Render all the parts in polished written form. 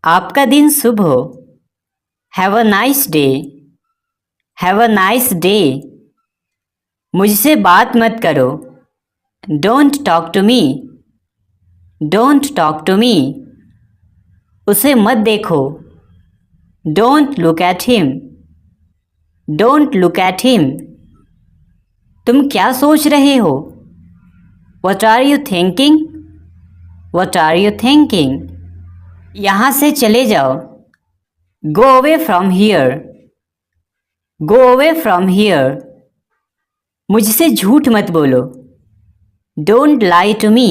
आपका दिन शुभ हो। Have a nice day. Have a nice day. मुझसे बात मत करो। Don't talk to me. Don't talk to me. उसे मत देखो। Don't look at him. Don't look at him. तुम क्या सोच रहे हो? What are you thinking? What are you thinking? यहाँ से चले जाओ। Go away from here. Go away from here. मुझसे झूठ मत बोलो। Don't lie to me.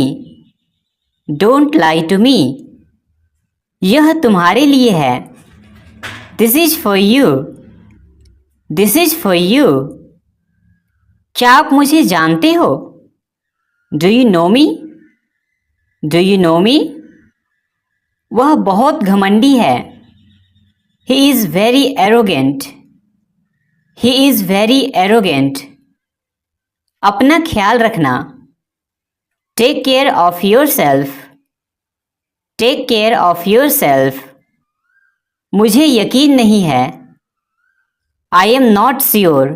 Don't lie to me. यह तुम्हारे लिए है। This is for you. This is for you. क्या आप मुझे जानते हो? Do you know me? Do you know me? वह बहुत घमंडी है। He is very arrogant. He is very arrogant. अपना ख्याल रखना। Take care of yourself. Take care of yourself. मुझे यकीन नहीं है। I am not sure.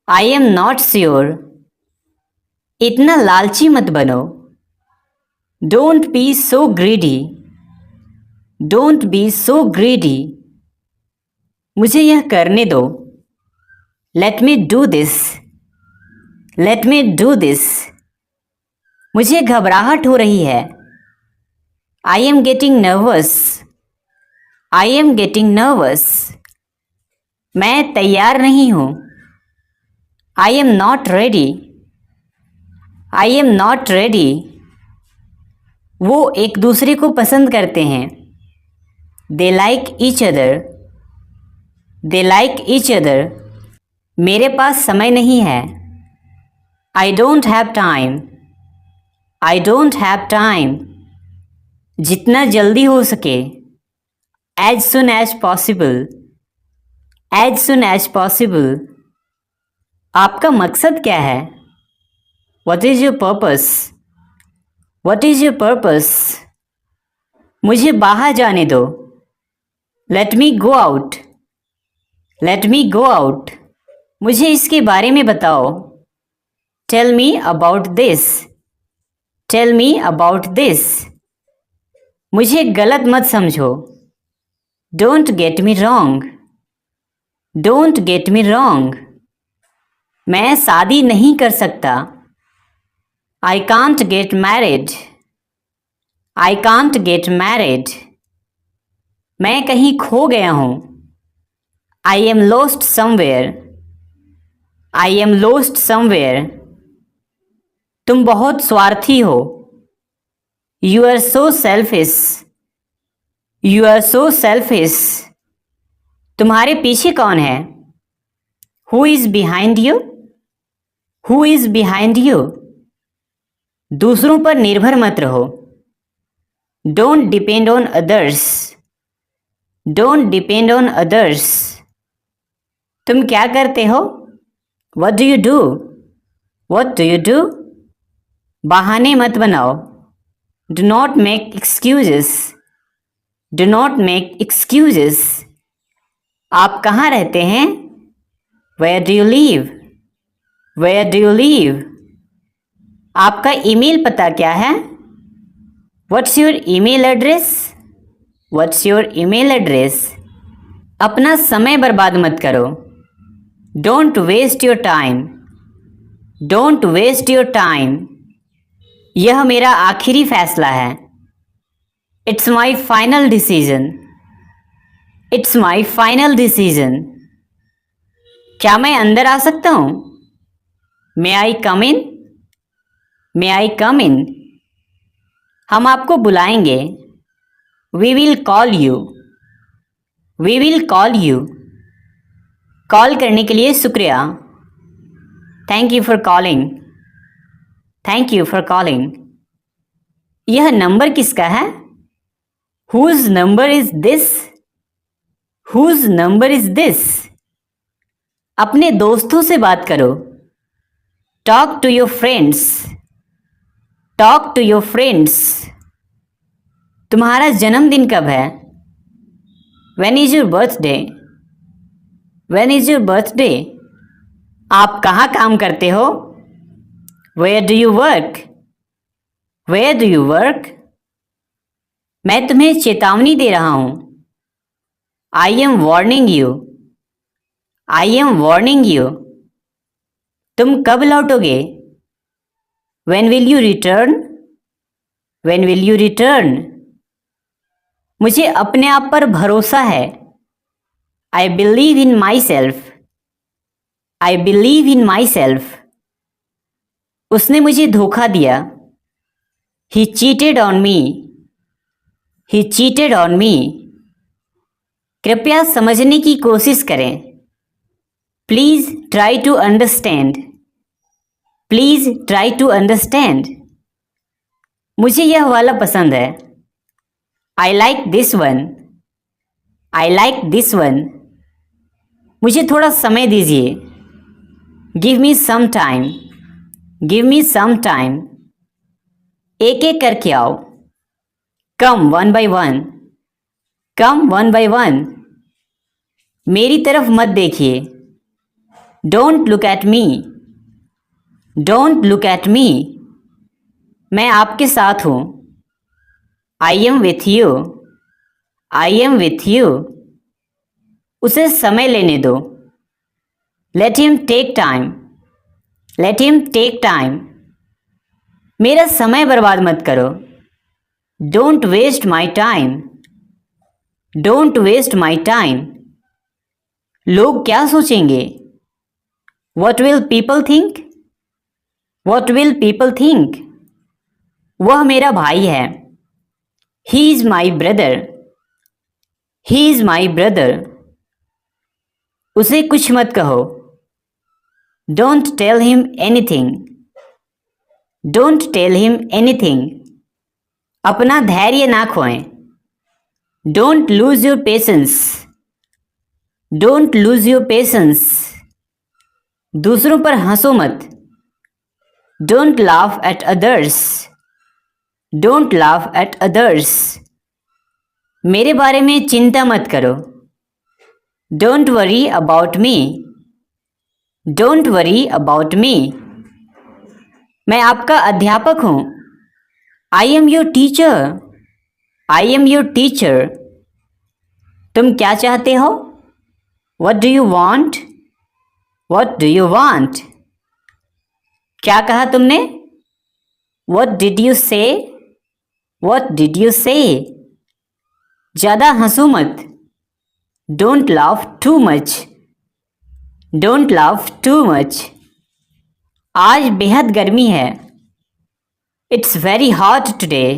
I am not sure. इतना लालची मत बनो। Don't B so greedy. Don't be so greedy. मुझे यह करने दो। Let me do this. Let me do this. मुझे घबराहट हो रही है। I am getting nervous. I am getting nervous. मैं तैयार नहीं हूँ। I am not ready. I am not ready. वो एक दूसरे को पसंद करते हैं। They like each other. They like each other. मेरे पास समय नहीं है। I don't have time. I don't have time. जितना जल्दी हो सके। As soon as possible. As soon as possible. आपका मकसद क्या है? What is your purpose? What is your purpose? मुझे बाहर जाने दो। Let me go out. Let me go out. मुझे इसके बारे में बताओ। Tell me about this. Tell me about this. मुझे गलत मत समझो। Don't get me wrong. Don't get me wrong. मैं शादी नहीं कर सकता। I can't get married. I can't get married. मैं कहीं खो गया हूँ। I am lost somewhere. I am lost somewhere. तुम बहुत स्वार्थी हो। You are so selfish. You are so selfish. तुम्हारे पीछे कौन है? Who is behind you? Who is behind you? दूसरों पर निर्भर मत रहो। Don't depend on others. Don't depend on others. तुम क्या करते हो? What do you do? What do you do? बहाने मत बनाओ। Do not make excuses. Do not make excuses. आप कहाँ रहते हैं? Where do you live? Where do you live? आपका ईमेल पता क्या है? What's your email address? What's your email address? अपना समय बर्बाद मत करो। Don't waste your time. Don't waste your time. यह मेरा आखिरी फैसला है। It's my final decision. It's my final decision. क्या मैं अंदर आ सकता हूँ? मे आई कम इन? मे आई कम इन? हम आपको बुलाएंगे। We will call you. We will call you. Call करने के लिए शुक्रिया। Thank you for calling. Thank you for calling. यह नंबर किसका है? Whose number is this? Whose number is this? अपने दोस्तों से बात करो। Talk to your friends. Talk to your friends. तुम्हारा जन्मदिन कब है? When is your birthday? When is your birthday? आप कहाँ काम करते हो? Where do you work? Where do you work? मैं तुम्हें चेतावनी दे रहा हूँ. I am warning you. I am warning you. तुम कब लौटोगे? When will you return? When will you return? मुझे अपने आप पर भरोसा है. I believe in myself. I believe in myself. उसने मुझे धोखा दिया. He cheated on me. He cheated on me. कृपया समझने की कोशिश करें. Please try to understand. Please try to understand. मुझे यह वाला पसंद है. I like this one. I like this one. मुझे थोड़ा समय दीजिए. Give me some time. Give me some time. एक एक करके आओ. Come one by one. Come one by one. मेरी तरफ मत देखिए. Don't look at me. Don't look at me. मैं आपके साथ हूँ. I am with you. I am with you. उसे समय लेने दो. Let him take time. Let him take time. मेरा समय बर्बाद मत करो. Don't waste my time. Don't waste my time. लोग क्या सोचेंगे? What will people think? What will people think? वह मेरा भाई है. He is my brother. He is my brother. उसे कुछ मत कहो. Don't tell him anything. Don't tell him anything. अपना धैर्य ना खोएं. Don't lose your patience. Don't lose your patience. दूसरों पर हंसो मत. Don't laugh at others. Don't laugh at others. मेरे बारे में चिंता मत करो. Don't worry about me. Don't worry about me. मैं आपका अध्यापक हूँ. I am your teacher. I am your teacher. तुम क्या चाहते हो? What do you want? What do you want? क्या कहा तुमने? What did you say? What did you say? ज़्यादा हंसो मत. Don't laugh too much. Don't laugh too much. आज बेहद गर्मी है. It's very hot today.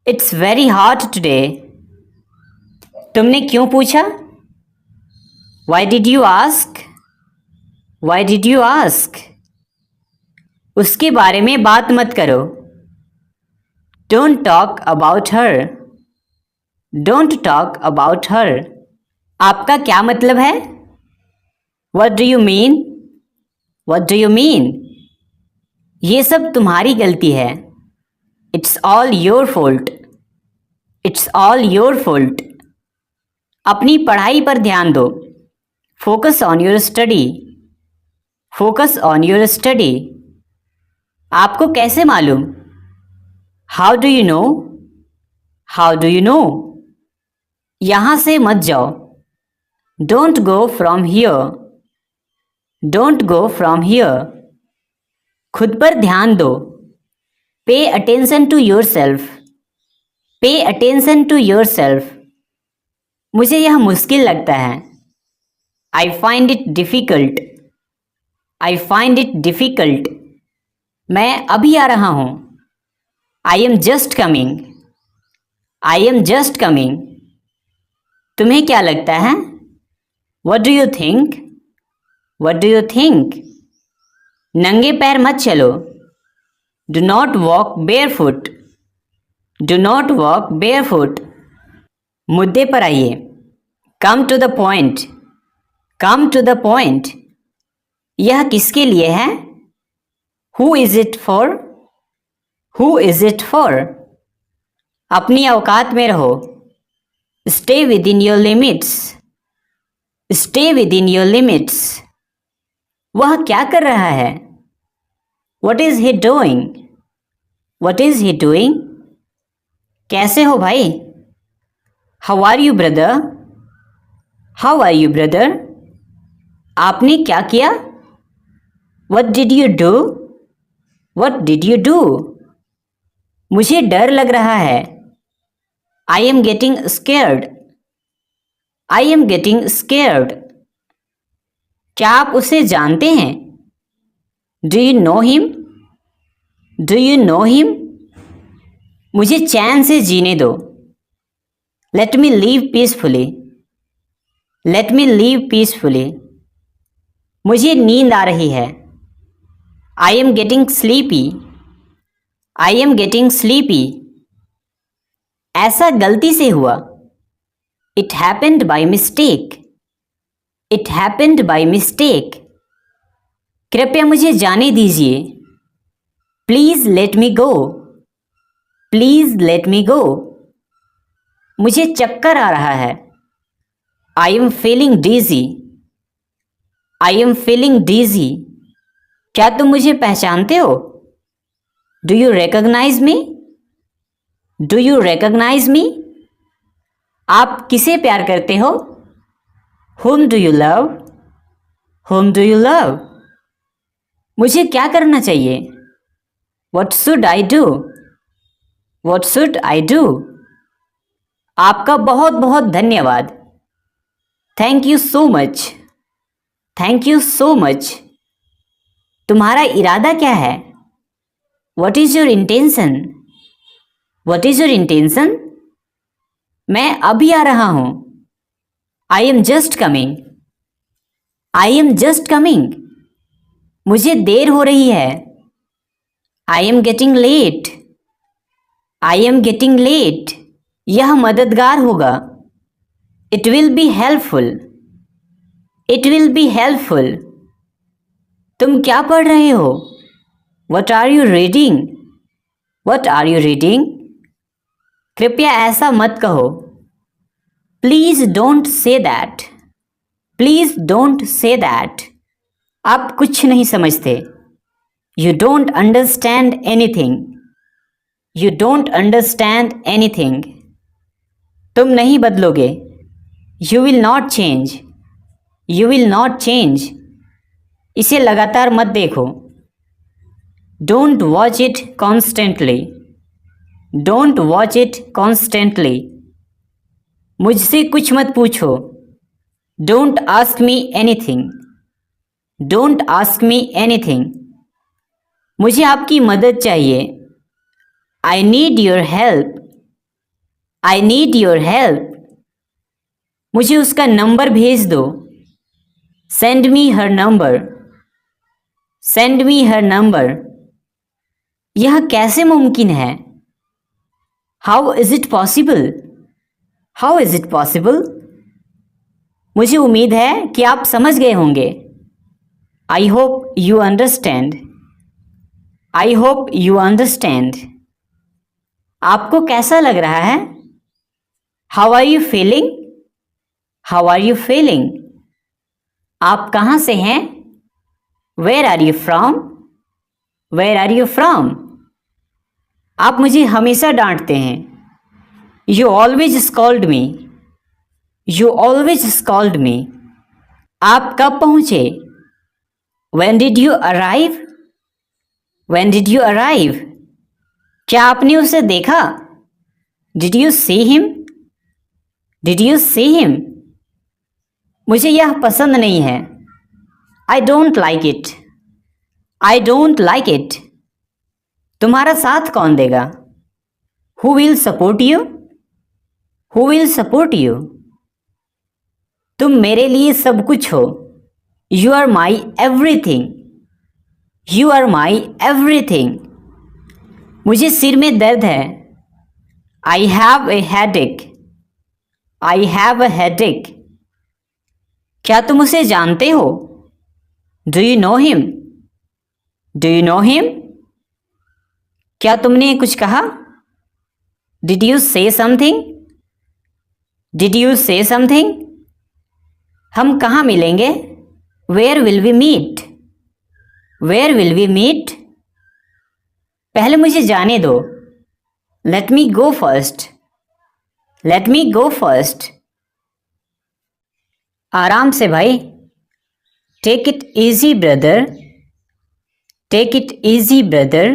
It's very hot today. तुमने क्यों पूछा? Why did you ask? Why did you ask? उसके बारे में बात मत करो. Don't talk about her. Don't talk about her. आपका क्या मतलब है? What do you mean? What do you mean? ये सब तुम्हारी गलती है. It's all your fault. It's all your fault. अपनी पढ़ाई पर ध्यान दो. Focus on your study. Focus on your study. आपको कैसे मालूम? How do you know? How do you know? यहाँ से मत जाओ. Don't go from here. Don't go from here. खुद पर ध्यान दो. Pay attention to yourself. Pay attention to yourself. मुझे यह मुश्किल लगता है. I find it difficult. I find it difficult. मैं अभी आ रहा हूँ. I am just coming. I am just coming. तुम्हें क्या लगता है? What do you think? What do you think? नंगे पैर मत चलो. Do not walk barefoot. Do not walk barefoot. मुद्दे पर आइए. Come to the point. Come to the point. यह किसके लिए है? Who is it for? Who is it for? अपनी औकात में रहो। Stay within your limits. Stay within your limits. वह क्या कर रहा है? What is he doing? What is he doing? कैसे हो भाई? How are you brother? How are you brother? आपने क्या किया? What did you do? What did you do? मुझे डर लग रहा है। I am getting scared. I am getting scared. क्या आप उसे जानते हैं? Do you know him? Do you know him? मुझे चैन से जीने दो। Let me live peacefully. Let me live peacefully. मुझे नींद आ रही है। I am getting sleepy. I am getting sleepy. ऐसा गलती से हुआ। It happened by mistake. It happened by mistake. कृपया मुझे जाने दीजिए। Please let me go. Please let me go. मुझे चक्कर आ रहा है। I am feeling dizzy. I am feeling dizzy. क्या तुम मुझे पहचानते हो? Do you recognise me? Do you recognise me? आप किसे प्यार करते हो? Whom do you love? Whom do you love? मुझे क्या करना चाहिए? What should I do? What should I do? आपका बहुत बहुत धन्यवाद। Thank you so much. Thank you so much. तुम्हारा इरादा क्या है? What is your intention? What is your intention? मैं अभी आ रहा हूं। I am just coming. I am just coming. मुझे देर हो रही है। I am getting late. I am getting late. यह मददगार होगा। It will be helpful. It will be helpful. तुम क्या पढ़ रहे हो? What are you reading? What are you reading? कृपया ऐसा मत कहो। Please don't say that. Please don't say that. आप कुछ नहीं समझते। You don't understand anything. You don't understand anything. तुम नहीं बदलोगे। You will not change. You will not change. इसे लगातार मत देखो। Don't watch it constantly. Don't watch it constantly. मुझसे कुछ मत पूछो। Don't ask me anything. Don't ask me anything. मुझे आपकी मदद चाहिए। I need your help. I need your help. मुझे उसका नंबर भेज दो। Send me her number. Send me her number. यह कैसे मुमकिन है? How is it possible? How is it possible? मुझे उम्मीद है कि आप समझ गए होंगे। I hope you understand. I hope you understand. आपको कैसा लग रहा है? How are you feeling? How are you feeling? आप कहाँ से हैं? Where are you from? Where are you from? आप मुझे हमेशा डांटते हैं। You always scold me. You always scold me. आप कब पहुंचे? When did you arrive? When did you arrive? क्या आपने उसे देखा? Did you see him? Did you see him? मुझे यह पसंद नहीं है। I don't like it. I don't like it. तुम्हारा साथ कौन देगा? Who will support you? Who will support you? तुम मेरे लिए सब कुछ हो। You are my everything. You are my everything. मुझे सिर में दर्द है। I have a headache. I have a headache. क्या तुम उसे जानते हो? Do you know him? Do you know him? क्या तुमने कुछ कहा? Did you say something? Did you say something? हम कहाँ मिलेंगे? Where will we meet? Where will we meet? पहले मुझे जाने दो. Let me go first. Let me go first. आराम से भाई. Take it easy brother. Take it easy brother.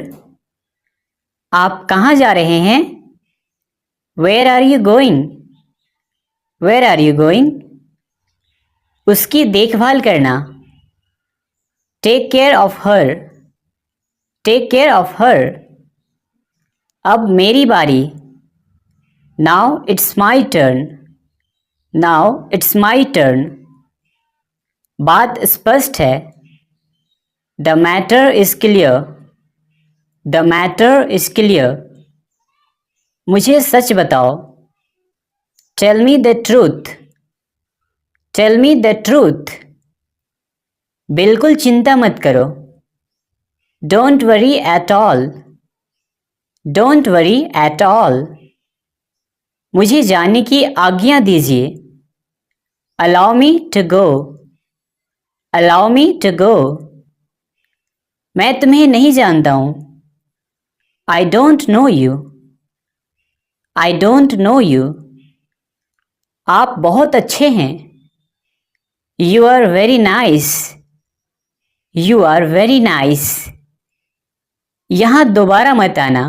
आप कहाँ जा रहे हैं? Where are you going? Where are you going? उसकी देखभाल करना. Take care of her. Take care of her. अब मेरी बारी. Now it's my turn. Now it's my turn. बात स्पष्ट है. The matter is clear. The matter is clear. मुझे सच बताओ. Tell me the truth. Tell me the truth. बिल्कुल चिंता मत करो. Don't worry at all. Don't worry at all. मुझे जाने की आज्ञा दीजिए. Allow me to go. Allow me to go. मैं तुम्हें नहीं जानता हूँ. I don't know you. I don't know you. आप बहुत अच्छे हैं. You are very nice. You are very nice. यहाँ दोबारा मत आना.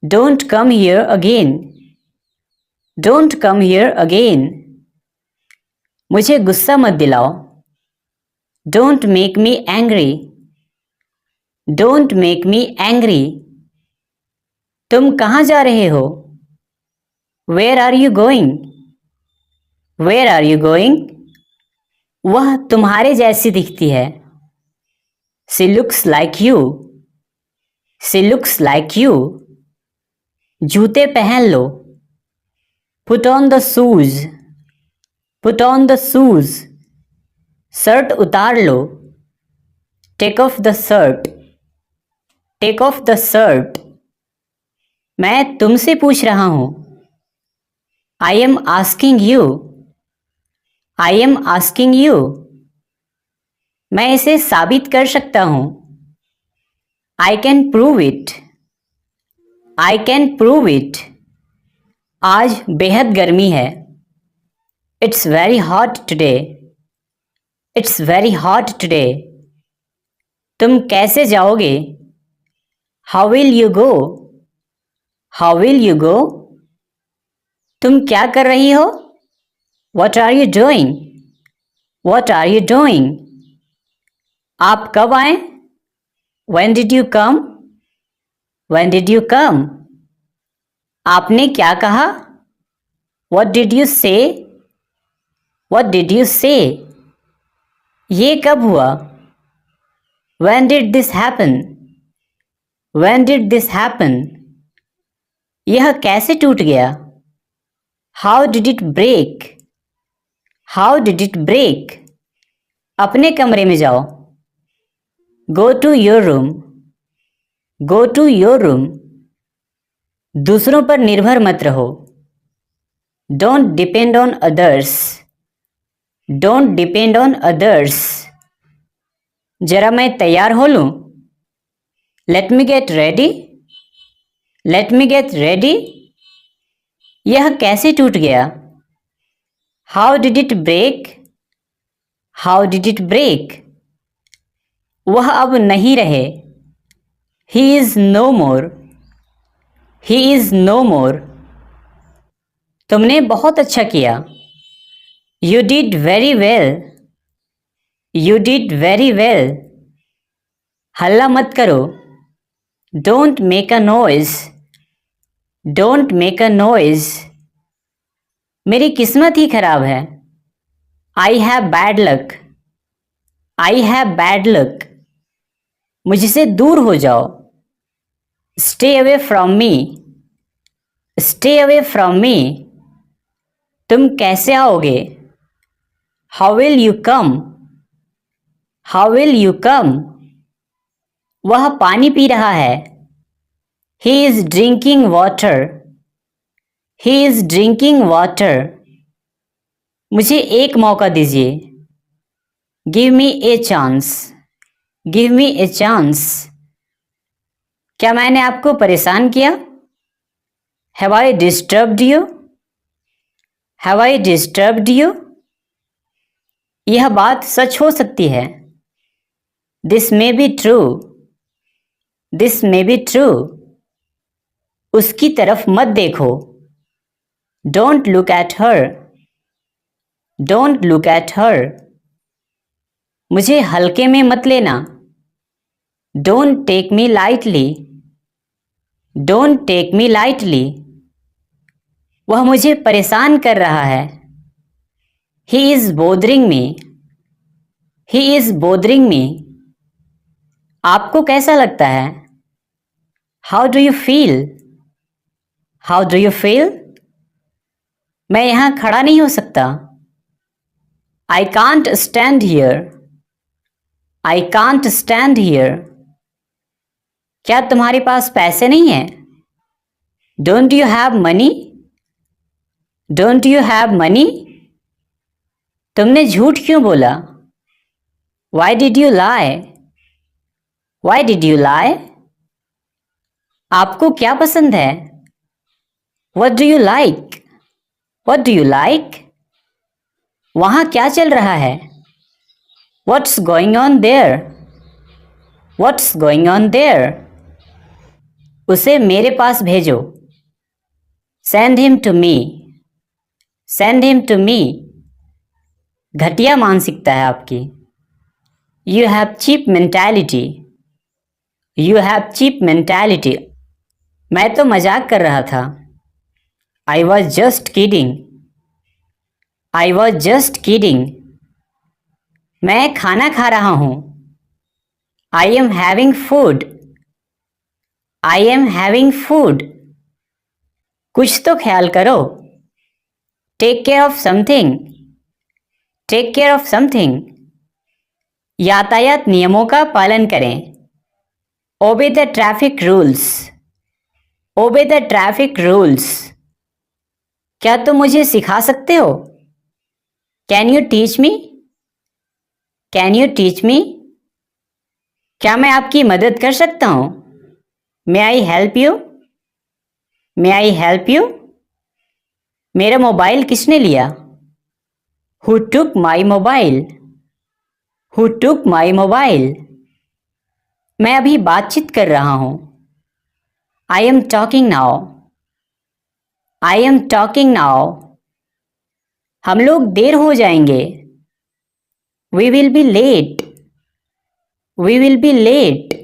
Don't come here again. Don't come here again. मुझे गुस्सा मत दिलाओ. Don't make me angry. Don't make me angry. तुम कहाँ जा रहे हो? Where are you going? Where are you going? वह तुम्हारे जैसी दिखती है. She looks like you. She looks like you. जूते पहन लो. Put on the shoes. Put on the shoes. Shirt उतार लो. Take off the shirt. Take off the shirt. मैं तुमसे पूछ रहा हूँ. I am asking you. I am asking you. मैं इसे साबित कर सकता हूँ. I can prove it. I can prove it. आज बेहद गर्मी है. It's very hot today. It's very hot today. तुम कैसे जाओगे? How will you go? How will you go? तुम क्या कर रही हो? What are you doing? What are you doing? आप कब आए? When did you come? When did you come? आपने क्या कहा? What did you say? What did you say? ये कब हुआ? When did this happen? When did this happen? यह कैसे टूट गया? How did it break? How did it break? अपने कमरे में जाओ. Go to your room. Go to your room. दूसरों पर निर्भर मत रहो. Don't depend on others. Don't depend on others. जरा मैं तैयार हो लूं. Let me get ready. Let me get ready. यह कैसे टूट गया? How did it break? How did it break? वह अब नहीं रहे. He is no more. He is no more. तुमने बहुत अच्छा किया. You did very well. You did very well. हल्ला मत करो. Don't make a noise. Don't make a noise. मेरी किस्मत ही खराब है. I have bad luck. I have bad luck. मुझसे दूर हो जाओ. Stay away from me. Stay away from me. तुम कैसे आओगे? How will you come? How will you come? वह पानी पी रहा है. He is drinking water. He is drinking water. मुझे एक मौका दीजिए. Give me a chance. Give me a chance. क्या मैंने आपको परेशान किया? Have I disturbed you? Have I disturbed you? यह बात सच हो सकती है. This may be true. This may be true. उसकी तरफ मत देखो. Don't look at her. Don't look at her. मुझे हल्के में मत लेना. Don't take me lightly. Don't take me lightly. वह मुझे परेशान कर रहा है. He is bothering me. He is bothering me. आपको कैसा लगता है? How do you feel? How do you feel? मैं यहाँ खड़ा नहीं हो सकता. I can't stand here. I can't stand here. क्या तुम्हारे पास पैसे नहीं हैं? Don't you have money? Don't you have money? तुमने झूठ क्यों बोला? Why did you lie? Why did you lie? आपको क्या पसंद है? What do you like? What do you like? वहाँ क्या चल रहा है? What's going on there? What's going on there? उसे मेरे पास भेजो. Send him to me. Send him to me. घटिया मानसिकता है आपकी. You have cheap mentality. You have cheap mentality. मैं तो मजाक कर रहा था. I was just kidding. I was just kidding. मैं खाना खा रहा हूँ. I am having food. I am having food. कुछ तो ख्याल करो. Take care of something. Take care of something. यातायात नियमों का पालन करें. Obey the traffic rules. Obey the traffic rules. क्या तुम मुझे सिखा सकते हो? Can you teach me? Can you teach me? क्या मैं आपकी मदद कर सकता हूँ? May I help you? May I help you? मेरा मोबाइल किसने लिया? Who took my mobile? Who took my mobile? मैं अभी बातचीत कर रहा हूँ. I am talking now. I am talking now. हम लोग देर हो जाएंगे. We will be late. We will be late.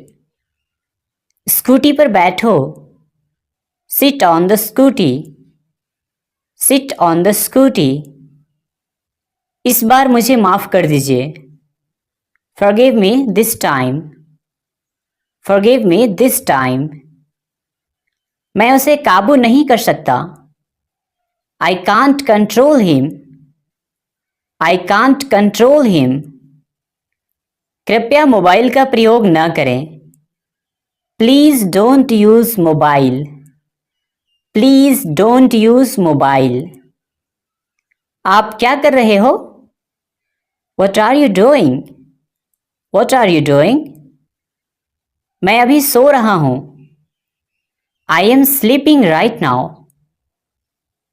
Scooty पर बैठो. Sit on the scooty. Sit on the scooty. इस बार मुझे माफ कर दीजिए. Forgive me this time. Forgive me this time. मैं उसे काबू नहीं कर सकता. I can't control him. I can't control him. कृपया मोबाइल का प्रयोग न करें. Please don't use mobile. Please don't use mobile. आप क्या कर रहे हो? What are you doing? What are you doing? मैं अभी सो रहा हूँ. I am sleeping right now.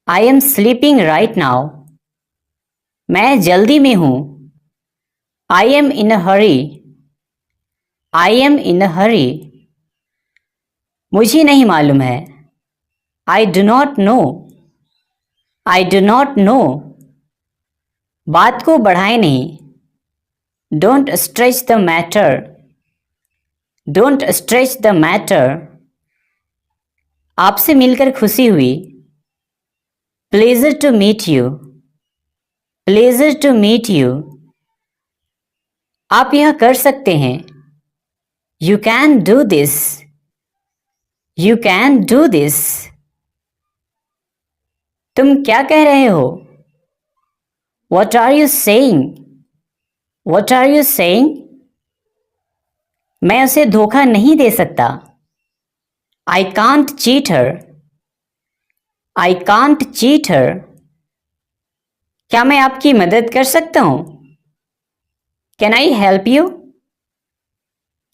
I am sleeping right now. मैं जल्दी में हूँ. I am in a hurry. I am in a hurry. मुझे नहीं मालूम है. I do not know. I do not know. बात को बढ़ाए नहीं. Don't stretch the matter. Don't stretch the matter. आपसे मिलकर खुशी हुई. Pleasure to meet you. Pleasure to meet you. आप यह कर सकते हैं. You can do this. You can do this. तुम क्या कह रहे हो? What are you saying? What are you saying? मैं उसे धोखा नहीं दे सकता. I can't cheat her. I can't cheat her. क्या मैं आपकी मदद कर सकता हूँ? Can I help you?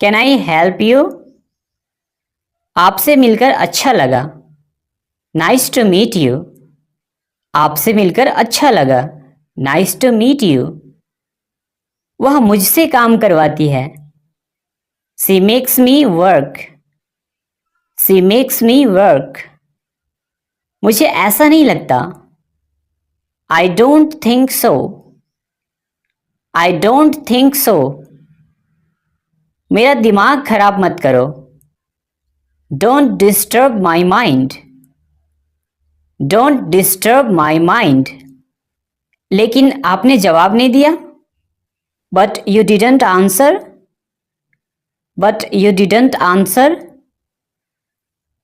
Can I help you? आपसे मिलकर अच्छा लगा. Nice to meet you. आपसे मिलकर अच्छा लगा. Nice to meet you. वह मुझसे काम करवाती है. She makes me work. She makes me work. मुझे ऐसा नहीं लगता. I don't think so. I don't think so. मेरा दिमाग खराब मत करो. Don't disturb my mind. Don't disturb my mind. लेकिन आपने जवाब नहीं दिया. But you didn't answer. But you didn't answer.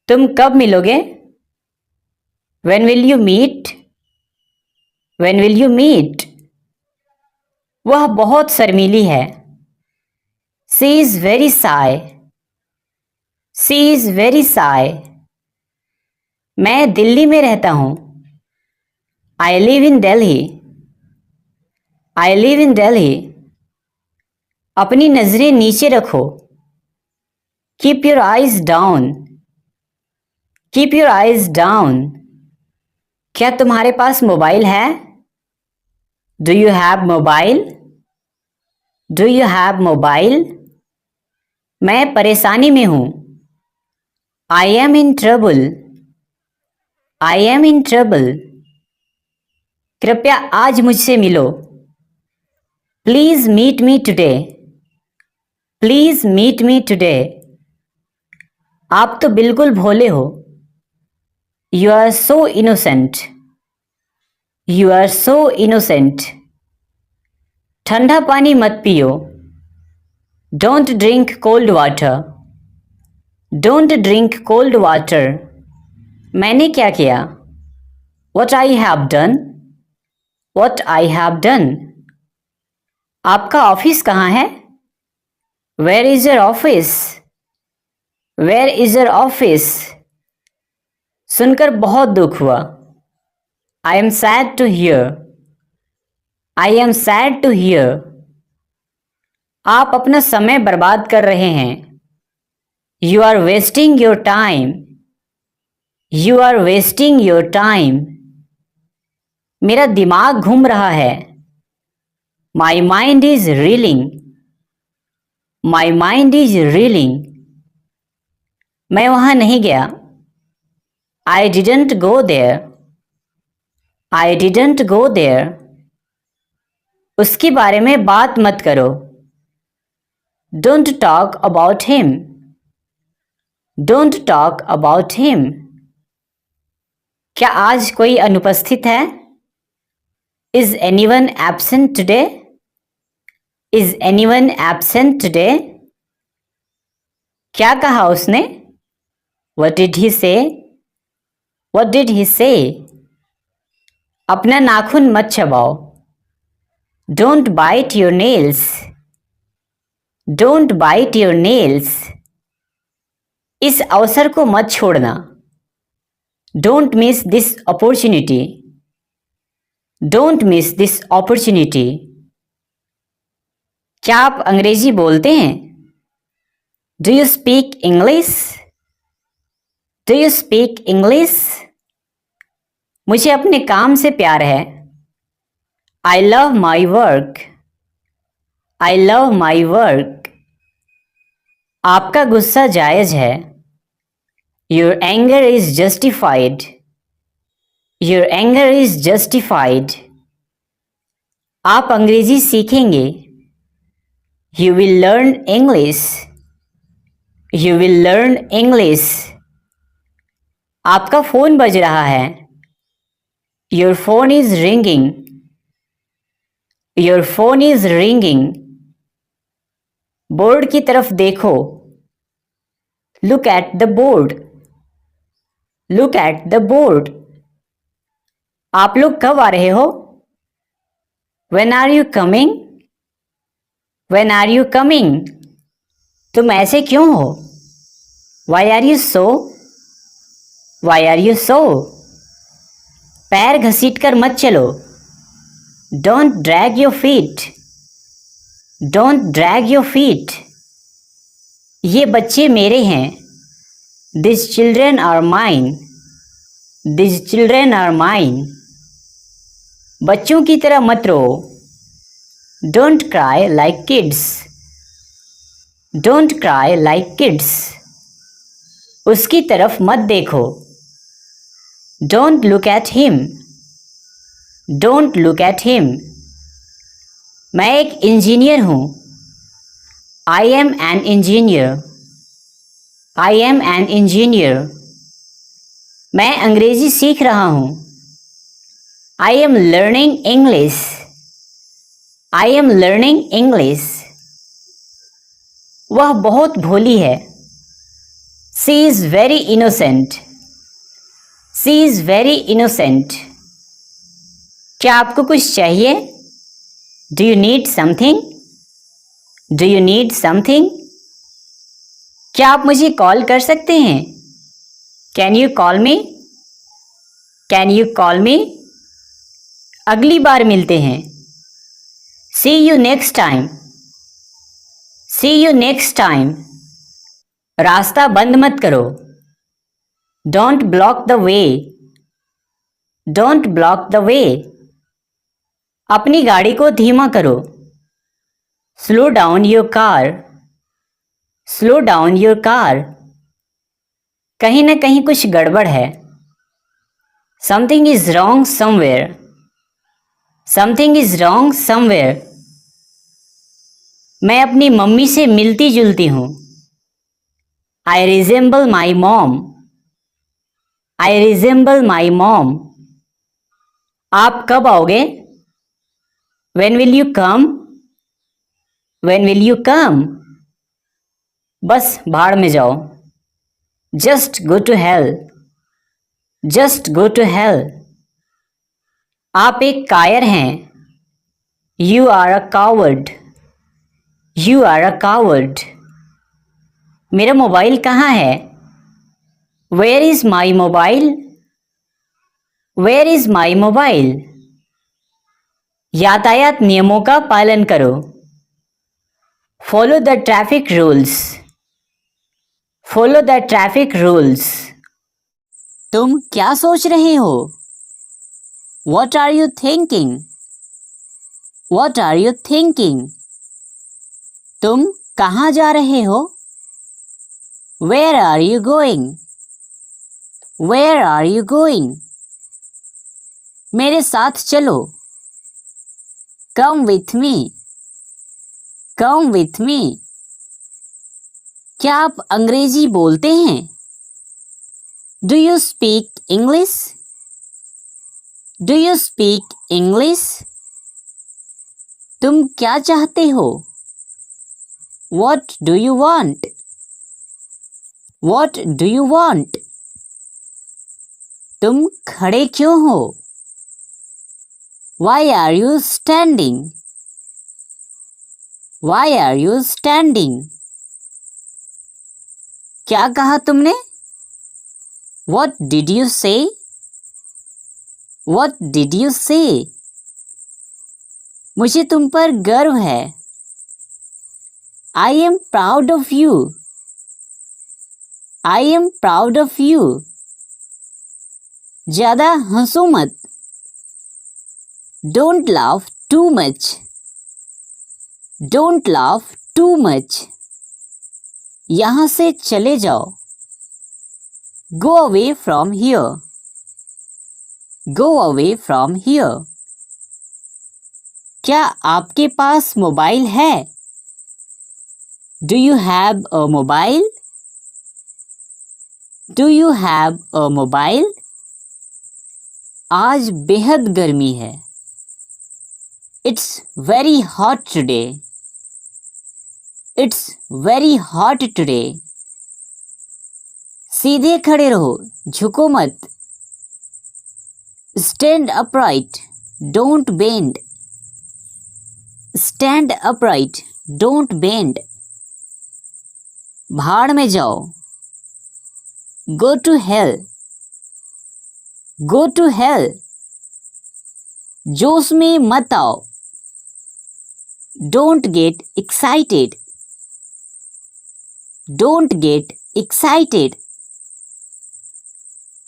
तुम कब मिलोगे? When will you meet? When will you meet? वह बहुत शर्मीली है. She is very shy. She is very shy. मैं दिल्ली में रहता हूँ. I live in Delhi. I live in Delhi. अपनी नजरें नीचे रखो. Keep your eyes down. Keep your eyes down. क्या तुम्हारे पास मोबाइल है? Do you have mobile? Do you have mobile? मैं परेशानी में हूँ. I am in trouble. I am in trouble. कृपया आज मुझसे मिलो. Please meet me today. Please meet me today. आप तो बिल्कुल भोले हो. You are so innocent. You are so innocent. ठंडा पानी मत पियो. Don't drink cold water. Don't drink cold water. मैंने क्या किया? What I have done. What I have done. आपका ऑफिस कहाँ है? Where is your office? Where is your office? सुनकर बहुत दुख हुआ. I am sad to hear. I am sad to hear. आप अपना समय बर्बाद कर रहे हैं. You are wasting your time. You are wasting your time. मेरा दिमाग घूम रहा है. My mind is reeling. My mind is reeling. मैं वहां नहीं गया. I didn't go there. I didn't go there. उसके बारे में बात मत करो. Don't talk about him. Don't talk about him. क्या आज कोई अनुपस्थित है? Is anyone absent today? Is anyone absent today? क्या कहा उसने? What did he say? What did he say? अपना नाखून मत चबाओ. Don't bite your nails. Don't bite your nails. इस अवसर को मत छोड़ना. Don't miss this opportunity. Don't miss this opportunity. क्या आप अंग्रेजी बोलते हैं? Do you speak English? Do you speak English? मुझे अपने काम से प्यार है. I love my work. I love my work. आपका गुस्सा जायज है. Your anger is justified. Your anger is justified. आप अंग्रेजी सीखेंगे. You will learn English. You will learn English. आपका फोन बज रहा है. Your phone is ringing. Your phone is ringing. Board की तरफ देखो. Look at the board. Look at the board. आप लोग कब आ रहे हो? When are you coming? When are you coming? तुम ऐसे क्यों हो? Why are you so? Why are you so? पैर घसीट कर मत चलो. Don't drag your feet. Don't drag your feet. ये बच्चे मेरे हैं. These children are mine. These children are mine. बच्चों की तरह मत रो. Don't cry like kids. Don't cry like kids. उसकी तरफ मत देखो. Don't look at him. Don't look at him. मैं एक इंजीनियर हूँ. I am an engineer. I am an engineer. मैं अंग्रेजी सीख रहा हूँ. I am learning English. I am learning English. वह बहुत भोली है. She is very innocent. She is very innocent. क्या आपको कुछ चाहिए? Do you need something? Do you need something? क्या आप मुझे कॉल कर सकते हैं? Can you call me? Can you call me? अगली बार मिलते हैं. See you next time. See you next time. रास्ता बंद मत करो. Don't block the way. Don't block the way. अपनी गाड़ी को धीमा करो. Slow down your car. Slow down your car. कहीं ना कहीं कुछ गड़बड़ है. Something is wrong somewhere. Something is wrong somewhere. मैं अपनी मम्मी से मिलती जुलती हूँ. I resemble my mom. I resemble my mom. आप कब आओगे? When will you come? When will you come? बस भाड़ में जाओ. Just go to hell. Just go to hell. आप एक कायर हैं. You are a coward. You are a coward. मेरा मोबाइल कहाँ है? Where is my mobile? Where is my mobile? यातायात नियमों का पालन करो. Follow the traffic rules. Follow the traffic rules. तुम क्या सोच रहे हो? What are you thinking? What are you thinking? तुम कहाँ जा रहे हो? Where are you going? Where are you going? मेरे साथ चलो. Come with me. Come with me. क्या आप अंग्रेजी बोलते हैं? Do you speak English? Do you speak English? तुम क्या चाहते हो? What do you want? What do you want? तुम खड़े क्यों हो? Why are you standing? Why are you standing? क्या कहा तुमने? What did you say? What did you say? मुझे तुम पर गर्व है. I am proud of you. I am proud of you. ज़्यादा हंसो मत. Don't laugh too much. Don't laugh too much. यहाँ से चले जाओ. Go away from here. Go away from here. क्या आपके पास मोबाइल है? Do you have a mobile? Do you have a mobile? आज बेहद गर्मी है. It's very hot today. It's very hot today. सीधे खड़े रहो, झुको मत. Stand upright. Don't bend. Stand upright. Don't bend. भाड़ में जाओ. Go to hell. Go to hell, जोश में मत आओ। Don't get excited, don't get excited.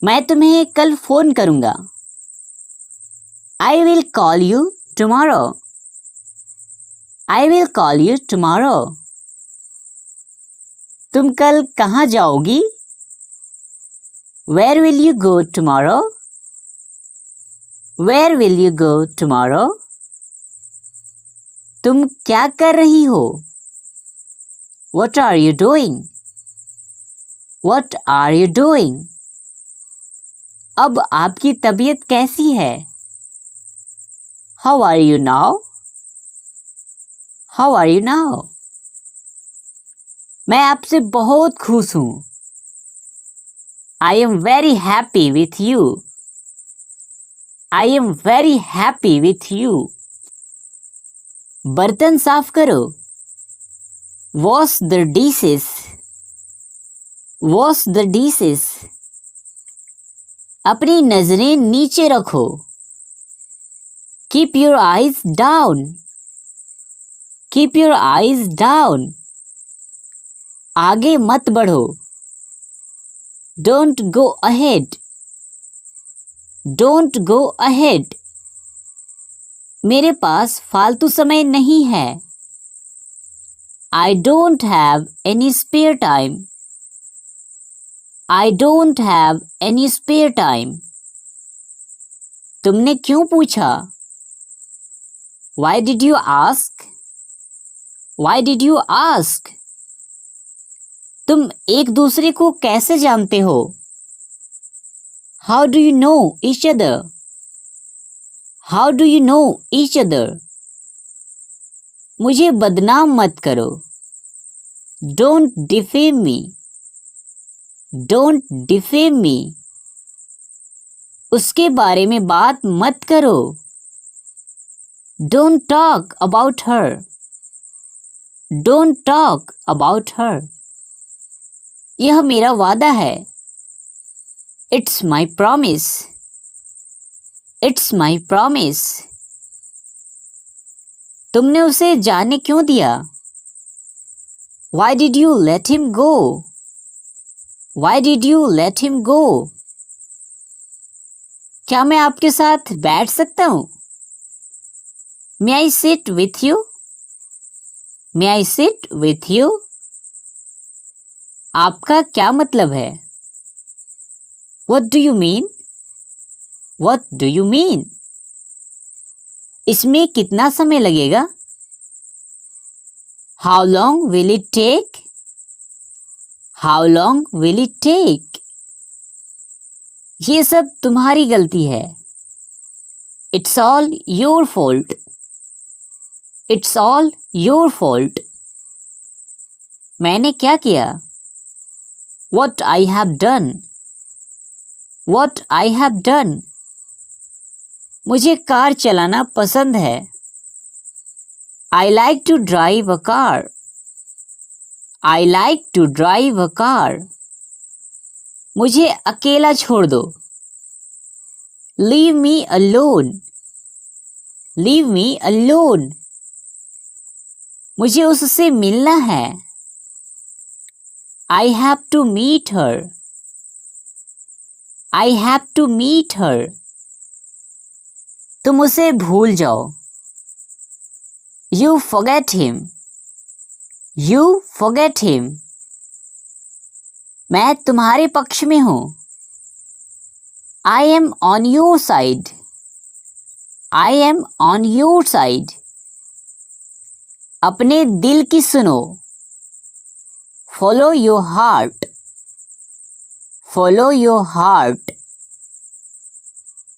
मैं तुम्हें कल फोन करूंगा। I will call you tomorrow, I will call you tomorrow. तुम कल कहाँ जाओगी? Where will you go tomorrow, where will you go tomorrow. तुम क्या कर रही हो? What are you doing? What are you doing? अब आपकी तबीयत कैसी है? How are you now? How are you now? मैं आपसे बहुत खुश हूँ। I am very happy with you. I am very happy with you. बर्तन साफ करो। Wash the dishes. Wash the dishes. अपनी नजरें नीचे रखो। Keep your eyes down. Keep your eyes down. आगे मत बढ़ो। Don't go ahead. Don't go ahead. मेरे पास फालतू समय नहीं है। I don't have any spare time. I don't have any spare time. तुमने क्यों पूछा? Why did you ask? Why did you ask? तुम एक दूसरे को कैसे जानते हो? How do you know each other? How do you know each other? मुझे बदनाम मत करो। Don't defame me. Don't defame me. उसके बारे में बात मत करो। Don't talk about her. Don't talk about her. यह मेरा वादा है। It's my promise. It's my promise. तुमने उसे जाने क्यों दिया? Why did you let him go? Why did you let him go? क्या मैं आपके साथ बैठ सकता हूँ? May I sit with you? May I sit with you? आपका क्या मतलब है? What do you mean? What do you mean? इसमें कितना समय लगेगा? How long will it take? How long will it take? ये सब तुम्हारी गलती है। It's all your fault. It's all your fault. मैंने क्या किया? What I have done. What I have done. मुझे कार चलाना पसंद है। I like to drive a car. I like to drive a car. मुझे अकेला छोड़ दो। Leave me alone. Leave me alone. मुझे उससे मिलना है। I have to meet her. I have to meet her. तुम उसे भूल जाओ। You forget him. You forget him. मैं तुम्हारे पक्ष में हूँ। I am on your side. I am on your side. अपने दिल की सुनो। Follow your heart. Follow your heart.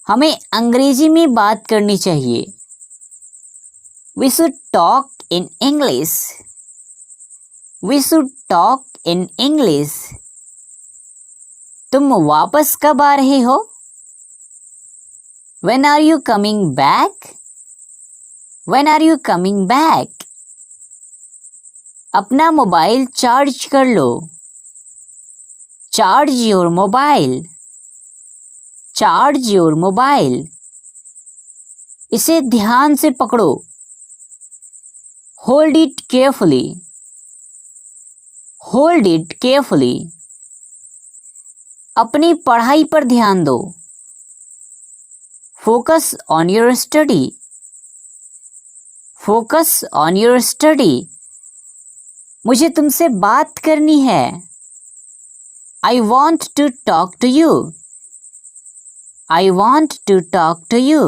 हमें अंग्रेजी में बात करनी चाहिए। We should talk in English. We should talk in English. तुम वापस कब आ रहे हो? When are you coming back? When are you coming back? अपना मोबाइल चार्ज कर लो। Charge your mobile. Charge your mobile. इसे ध्यान से पकड़ो। Hold it carefully. Hold it carefully. अपनी पढ़ाई पर ध्यान दो। Focus on your study. Focus on your study. मुझे तुमसे बात करनी है। I want to talk to you. I want to talk to you.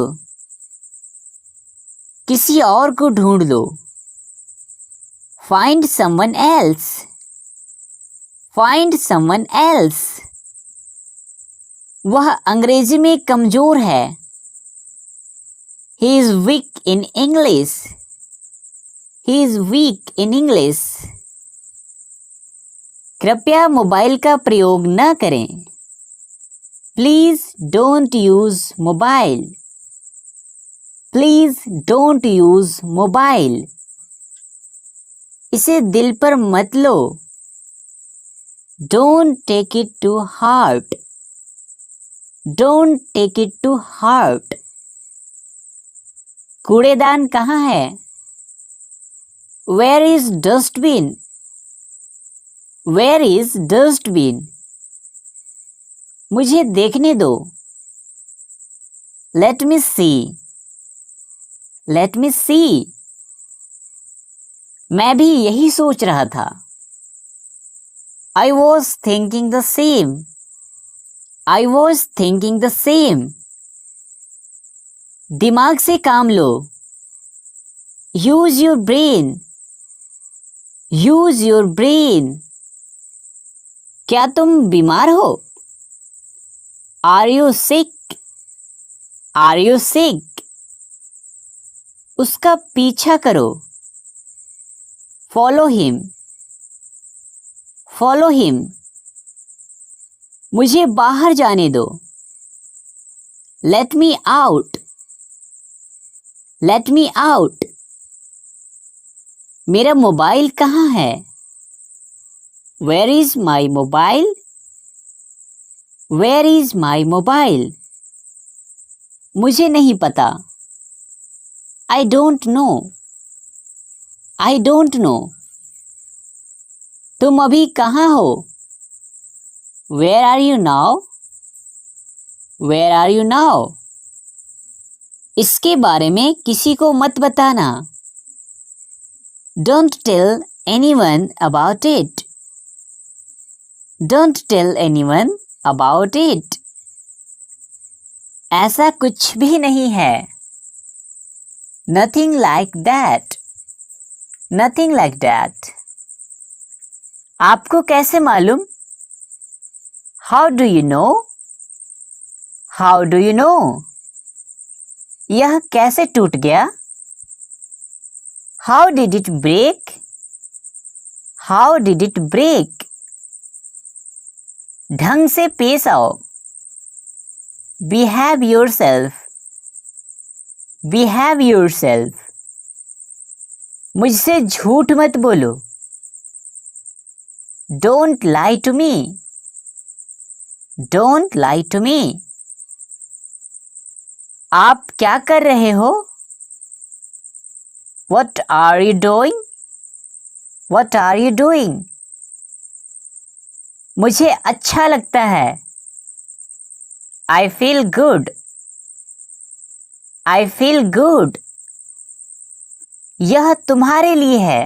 किसी और को ढूंढ लो। Find someone else. Find someone else. वह अंग्रेजी में कमजोर है। ही is weak in English. He is weak in English. कृपया मोबाइल का प्रयोग न करें। Please don't use mobile. Please don't use mobile. इसे दिल पर मत लो। Don't take it to heart. Don't take it to heart. कूड़ेदान कहाँ है? Where is dustbin? Where is dustbin? मुझे देखने दो। Let me see. Let me see. मैं भी यही सोच रहा था। I was thinking the same. I was thinking the same. दिमाग से काम लो। Use your brain. Use your brain. क्या तुम बीमार हो? Are you sick? Are you sick? उसका पीछा करो। Follow him. Follow him. मुझे बाहर जाने दो। Let me out. Let me out. मेरा मोबाइल कहाँ है? Where is my mobile? Where is my mobile? मुझे नहीं पता। I don't know. I don't know. तुम अभी कहाँ हो? Where are you now? Where are you now? इसके बारे में किसी को मत बताना। Don't tell anyone about it. Don't tell anyone about it. ऐसा कुछ भी नहीं है। Nothing like that. Nothing like that. आपको कैसे मालूम? How do you know? How do you know? यह कैसे टूट गया? How did it break? How did it break? ढंग से पेश आओ। Behave yourself. Behave yourself. मुझसे झूठ मत बोलो। Don't lie to me. Don't lie to me. आप क्या कर रहे हो? What are you doing? What are you doing? मुझे अच्छा लगता है। I feel good. I feel good. यह तुम्हारे लिए है।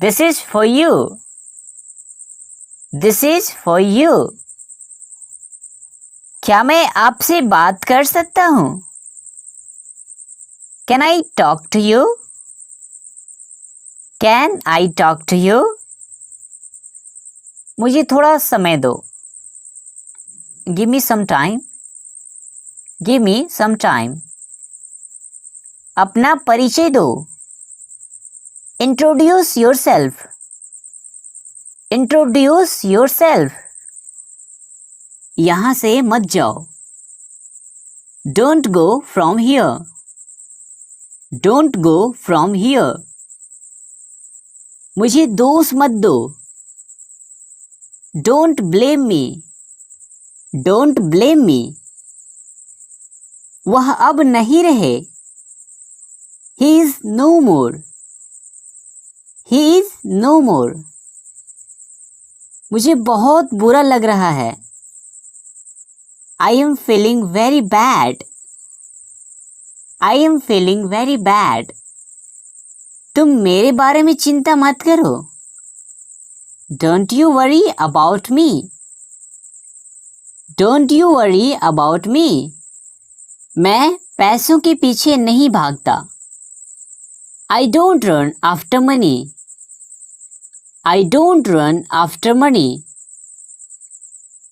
This is for you. This is for you. क्या मैं आपसे बात कर सकता हूँ? Can I talk to you? Can I talk to you? मुझे थोड़ा समय दो। Give me some time. Give me some time. अपना परिचय दो। Introduce yourself. Introduce yourself. यहाँ से मत जाओ। Don't go from here. Don't go from here. मुझे दोष मत दो। Don't blame me. Don't blame me. वह अब नहीं रहे। He is no more. He is no more. मुझे बहुत बुरा लग रहा है। I am feeling very bad. I am feeling very bad. तुम मेरे बारे में चिंता मत करो। Don't you worry about me. Don't you worry about me. मैं पैसों के पीछे नहीं भागता। I don't run after money. I don't run after money.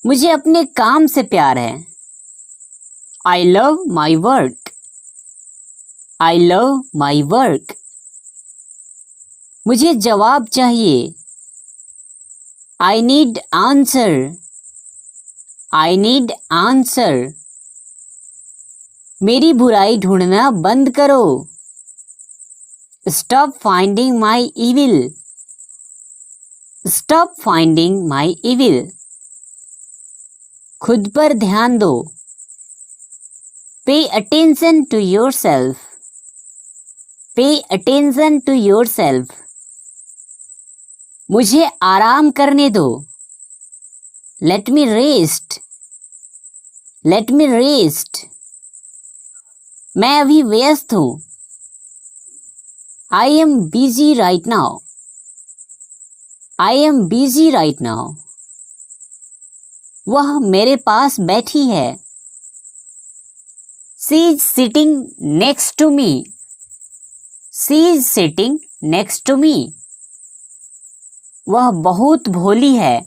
मुझे अपने काम से प्यार है। I love my work. I love my work. मुझे जवाब चाहिए। I need answer. I need answer. मेरी बुराई ढूंढना बंद करो। Stop finding my evil. Stop finding my evil. खुद पर ध्यान दो। Pay attention to yourself. Pay attention to yourself. मुझे आराम करने दो। Let me rest. Let me rest. मैं अभी व्यस्त हूं। I am busy right now. I am busy right now. वह मेरे पास बैठी है। She is sitting next to me. She is sitting next to me. वह बहुत भोली है।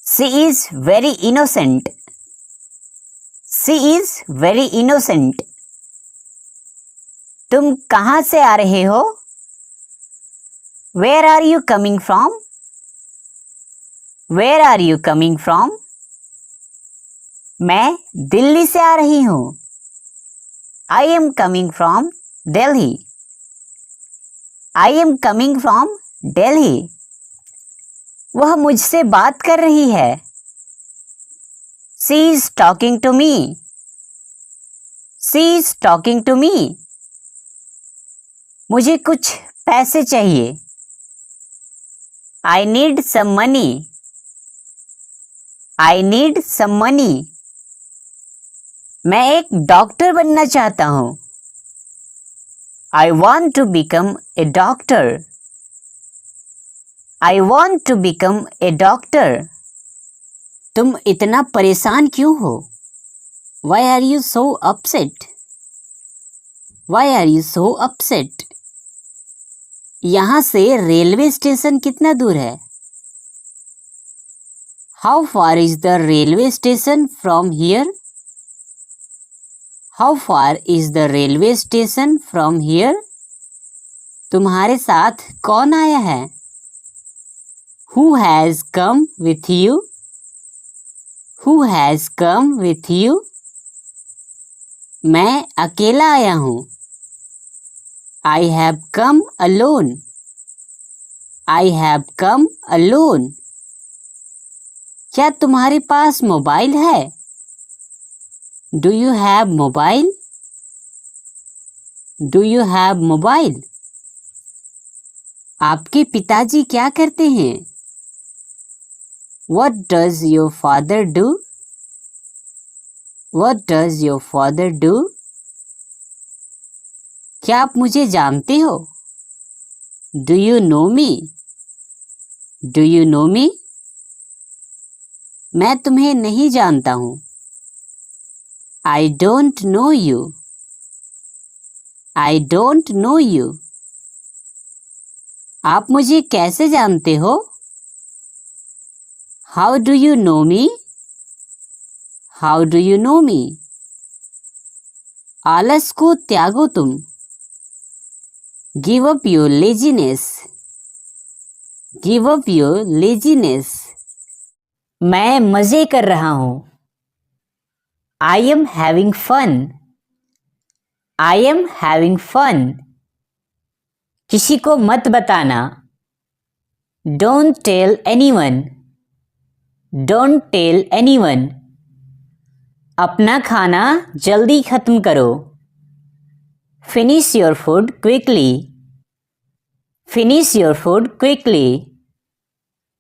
She is very innocent. She is very innocent. तुम कहाँ से आ रहे हो? Where are you coming from? Where are you coming from? मैं दिल्ली से आ रही हूँ। I am coming from Delhi. I am coming from Delhi. वह मुझसे बात कर रही है। She is talking to me. She is talking to me. मुझे कुछ पैसे चाहिए। I need some money. I need some money. मैं एक डॉक्टर बनना चाहता हूँ। I want to become a doctor. I want to become a doctor. तुम इतना परेशान क्यों हो? Why are you so upset? Why are you so upset? यहाँ से रेलवे स्टेशन कितना दूर है? How far is the railway station from here? How far is the railway station from here? तुम्हारे साथ कौन आया है? Who has come with you? Who has come with you? मैं अकेला आया हूँ। I have come alone. I have come alone. क्या तुम्हारे पास मोबाइल है? Do you have mobile? Do you have mobile? आपके पिताजी क्या करते हैं? What does your father do? What does your father do? क्या आप मुझे जानते हो? Do you know me? Do you know me? मैं तुम्हें नहीं जानता हूँ। I don't know you. I don't know you. आप मुझे कैसे जानते हो? How do you know me? How do you know me? आलस को त्यागो तुम। Give up your laziness. Give up your laziness. मैं मजे कर रहा हूँ। I am having fun. I am having fun. किसी को मत बताना। Don't tell anyone. Don't tell anyone. अपना खाना जल्दी खत्म करो। Finish your food quickly. Finish your food quickly.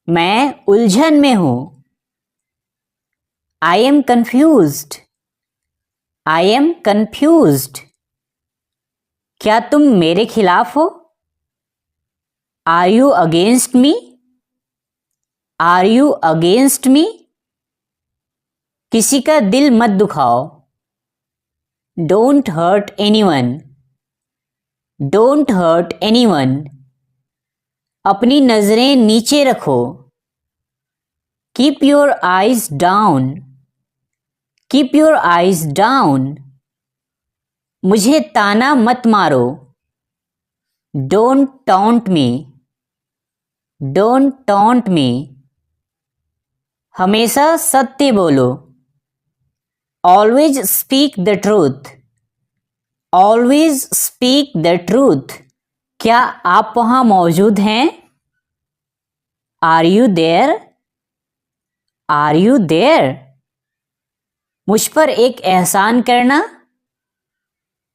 मैं उलझन में हूँ। I am confused. I am confused. क्या तुम मेरे खिलाफ हो? Are you against me? Are you against me? किसी का दिल मत दुखाओ। Don't hurt anyone. Don't hurt anyone. अपनी नजरें नीचे रखो। Keep your eyes down. Keep your eyes down. मुझे ताना मत मारो। Don't taunt me. Don't taunt me. हमेशा सत्य बोलो। Always speak the truth. Always speak the truth. क्या आप वहां मौजूद हैं? Are you there? Are you there? मुझ पर एक एहसान करना।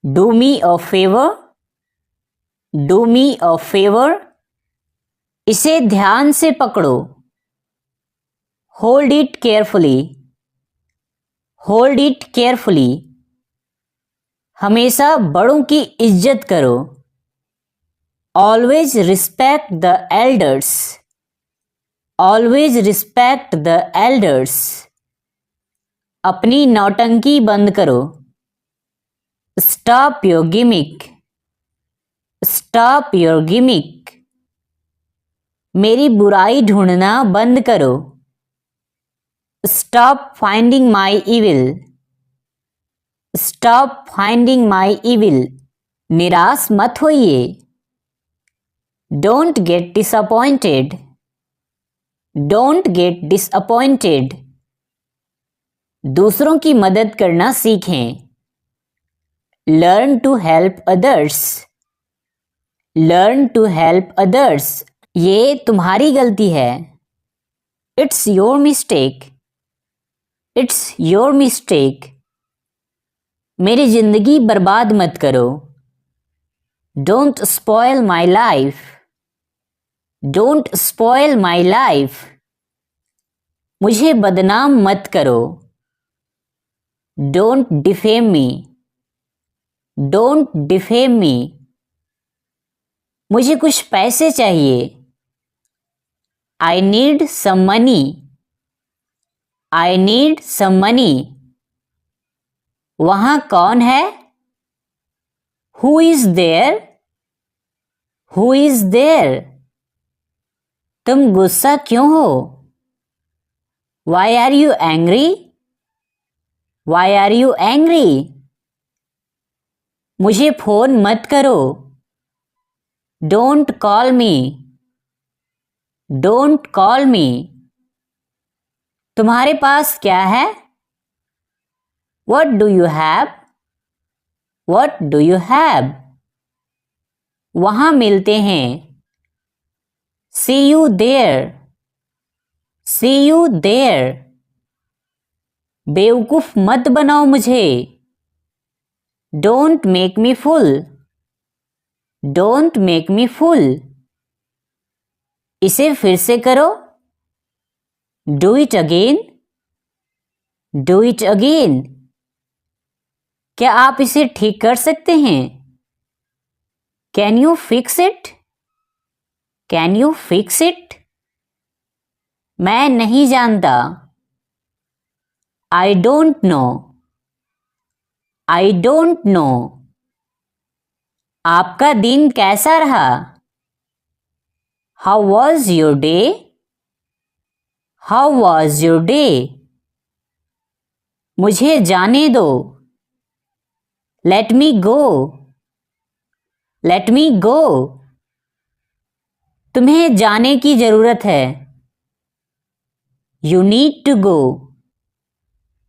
Do me a favour. Do me a favour. इसे ध्यान से पकड़ो। Hold it carefully. Hold it carefully. हमेशा बड़ों की इज्जत करो। Always respect the elders. Always respect the elders. अपनी नौटंकी बंद करो। Stop your gimmick. Stop your gimmick. मेरी बुराई ढूंढना बंद करो। Stop finding my evil. Stop finding my evil. निराश मत होइए। Don't get disappointed. Don't get disappointed. दूसरों की मदद करना सीखें। Learn to help others. Learn to help others. ये तुम्हारी गलती है। It's your mistake. It's your mistake. मेरी जिंदगी बर्बाद मत करो। Don't spoil my life. Don't spoil my life. मुझे बदनाम मत करो। Don't defame me. Don't defame me. मुझे कुछ पैसे चाहिए। I need some money. I need some money. वहां कौन है? Who is there? Who is there? तुम गुस्सा क्यों हो? Why are you angry? Why are you angry? मुझे फोन मत करो। Don't call me. Don't call me. तुम्हारे पास क्या है? What do you have? What do you have? वहां मिलते हैं। See you there. See you there. बेवकूफ मत बनाओ मुझे। Don't make me full. Don't make me full. इसे फिर से करो। Do it again. Do it again. क्या आप इसे ठीक कर सकते हैं? Can you fix it? Can you fix it? मैं नहीं जानता। I don't know. I don't know. आपका दिन कैसा रहा? How was your day? How was your day? मुझे जाने दो। लेट मी गो। लेट मी गो। तुम्हें जाने की जरूरत है। You need to go.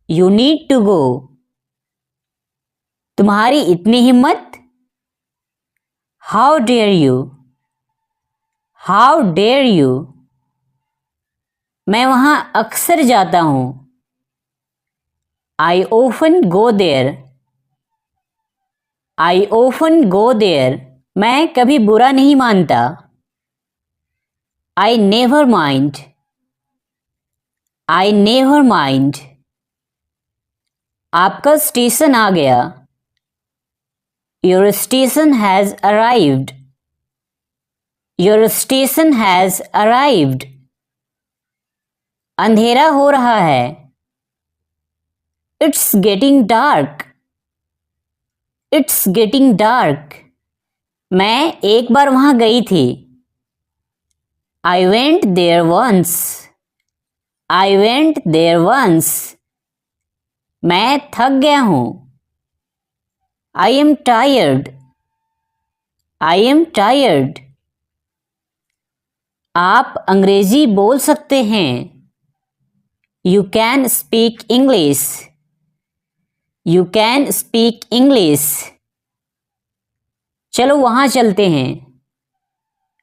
You need to go. तुम्हारी इतनी हिम्मत? How dare you? How dare you? मैं वहाँ अक्सर जाता हूँ। I often go there. I often go there. मैं कभी बुरा नहीं मानता। I never mind. I never mind. आपका स्टेशन आ गया। Your station has arrived. Your station has arrived. अंधेरा हो रहा है। It's getting dark. It's getting dark. मैं एक बार वहां गई थी। I went there once. I went there once. मैं थक गया हूं। I am tired. I am tired. आप अंग्रेजी बोल सकते हैं। You can speak English. You can speak English. चलो वहां चलते हैं।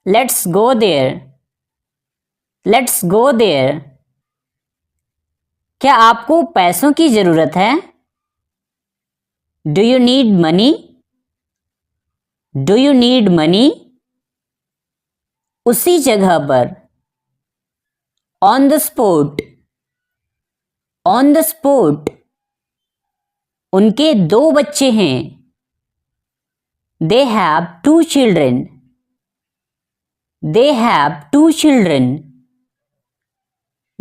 Let's go there. Let's go there. क्या आपको पैसों की जरूरत है? Do you need money? Do you need money? उसी जगह पर। On the spot. On the spot. उनके 2 बच्चे हैं। They have 2 children. They have 2 children.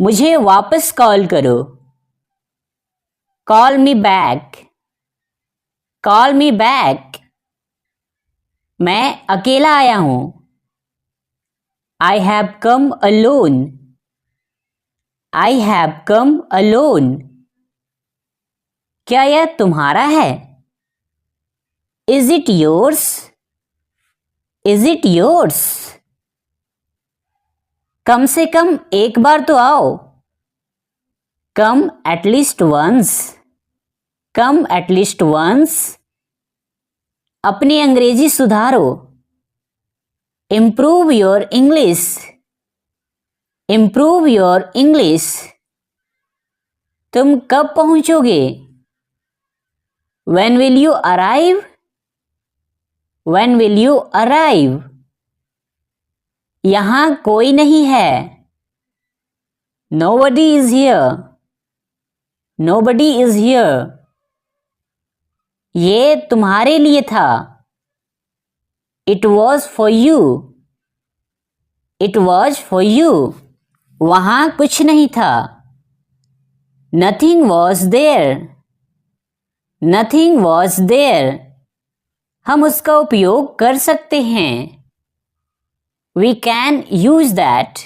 मुझे वापस कॉल करो। Call me back. Call me back. मैं अकेला आया हूं। I have come alone. I have come alone. क्या यह तुम्हारा है? Is it yours? Is it yours? कम से कम एक बार तो आओ। Come at least once. Come at least once. अपनी अंग्रेजी सुधारो। Improve your English. Improve your English. तुम कब पहुंचोगे? When will you arrive? When will you arrive? यहां कोई नहीं है। Nobody is here. Nobody is here. ये तुम्हारे लिए था। It was for you. It was for you. वहां कुछ नहीं था। Nothing was there. Nothing was there. हम उसका उपयोग कर सकते हैं। We can use that.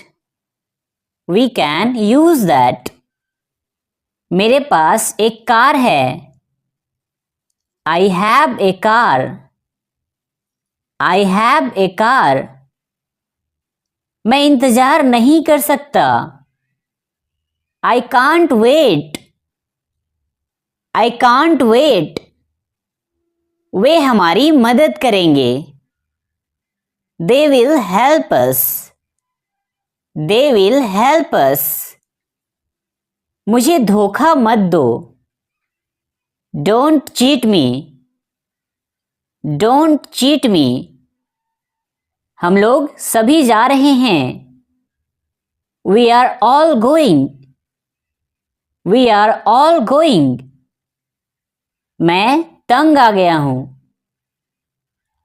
We can use that. मेरे पास एक कार है। I have a car. I have a car. मैं इंतजार नहीं कर सकता। I can't wait. I can't wait. वे हमारी मदद करेंगे। They will help us. They will help us. मुझे धोखा मत दो। Don't cheat me. Don't cheat me. हम लोग सभी जा रहे हैं। We are all going. We are all going. मैं तंग आ गया हूं।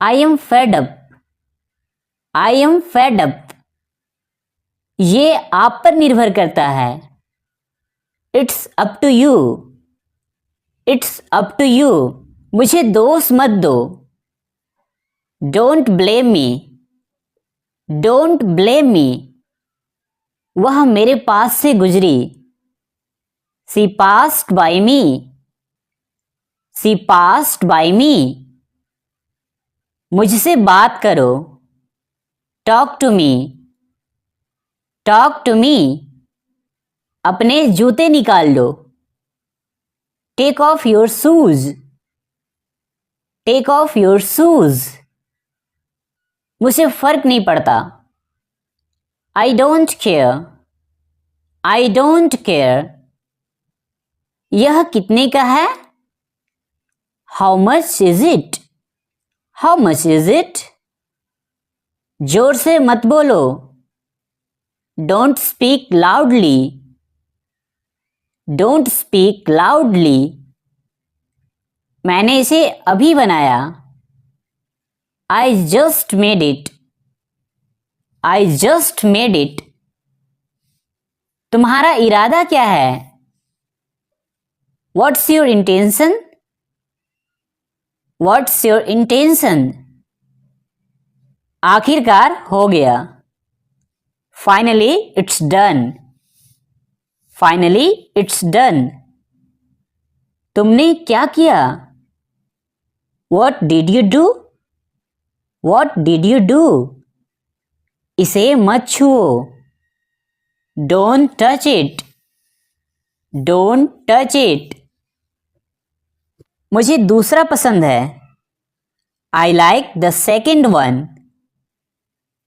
I am fed up. I am fed up. ये आप पर निर्भर करता है। It's up to you. It's up to you. मुझे दोष मत दो। Don't blame me. Don't blame me. वह मेरे पास से गुजरी। She passed by me. She passed by me. मुझसे बात करो। Talk to me. Talk to me. अपने जूते निकाल लो। Take off your shoes. Take off your shoes. मुझे फर्क नहीं पड़ता। I don't care. I don't care. यह कितने का है? How much is it? How much is it? जोर से मत बोलो। Don't speak loudly. Don't speak loudly. मैंने इसे अभी बनाया। I just made it. I just made it. तुम्हारा इरादा क्या है? What's your intention? What's your intention? आखिरकार हो गया। Finally it's done. Finally it's done. तुमने क्या किया? What did you do? What did you do? इसे मत छुओ। Don't touch it. Don't touch it. मुझे दूसरा पसंद है। I like the second one.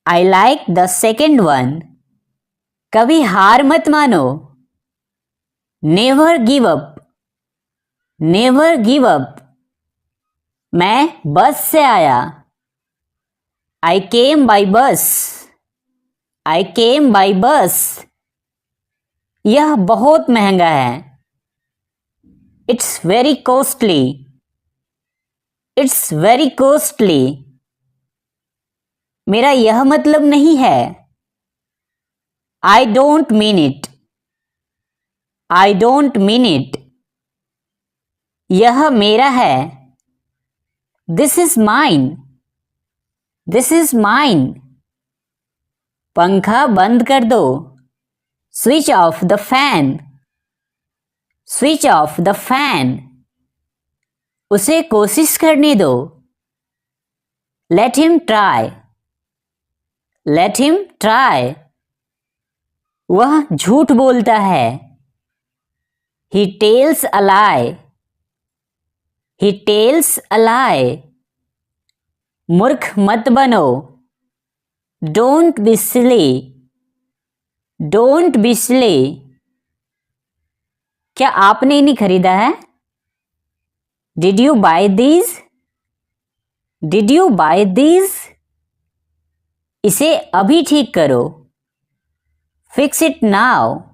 I like the second one. कभी हार मत मानो। Never give up. Never give up. मैं बस से आया। I came by bus. I came by bus. यह बहुत महंगा है। It's very costly. It's very costly. मेरा यह मतलब नहीं है। I don't mean it. I don't mean it. यह मेरा है। This is mine. This is mine. पंखा बंद कर दो। Switch off the fan. Switch off the fan. उसे कोशिश करने दो। Let him try. Let him try. वह झूठ बोलता है। He tells a lie. He tells a lie. मूर्ख मत बनो। Don't be silly. Don't be silly. क्या आपने इन्हें खरीदा है? Did you buy these? Did you buy these? इसे अभी ठीक करो। Fix it now.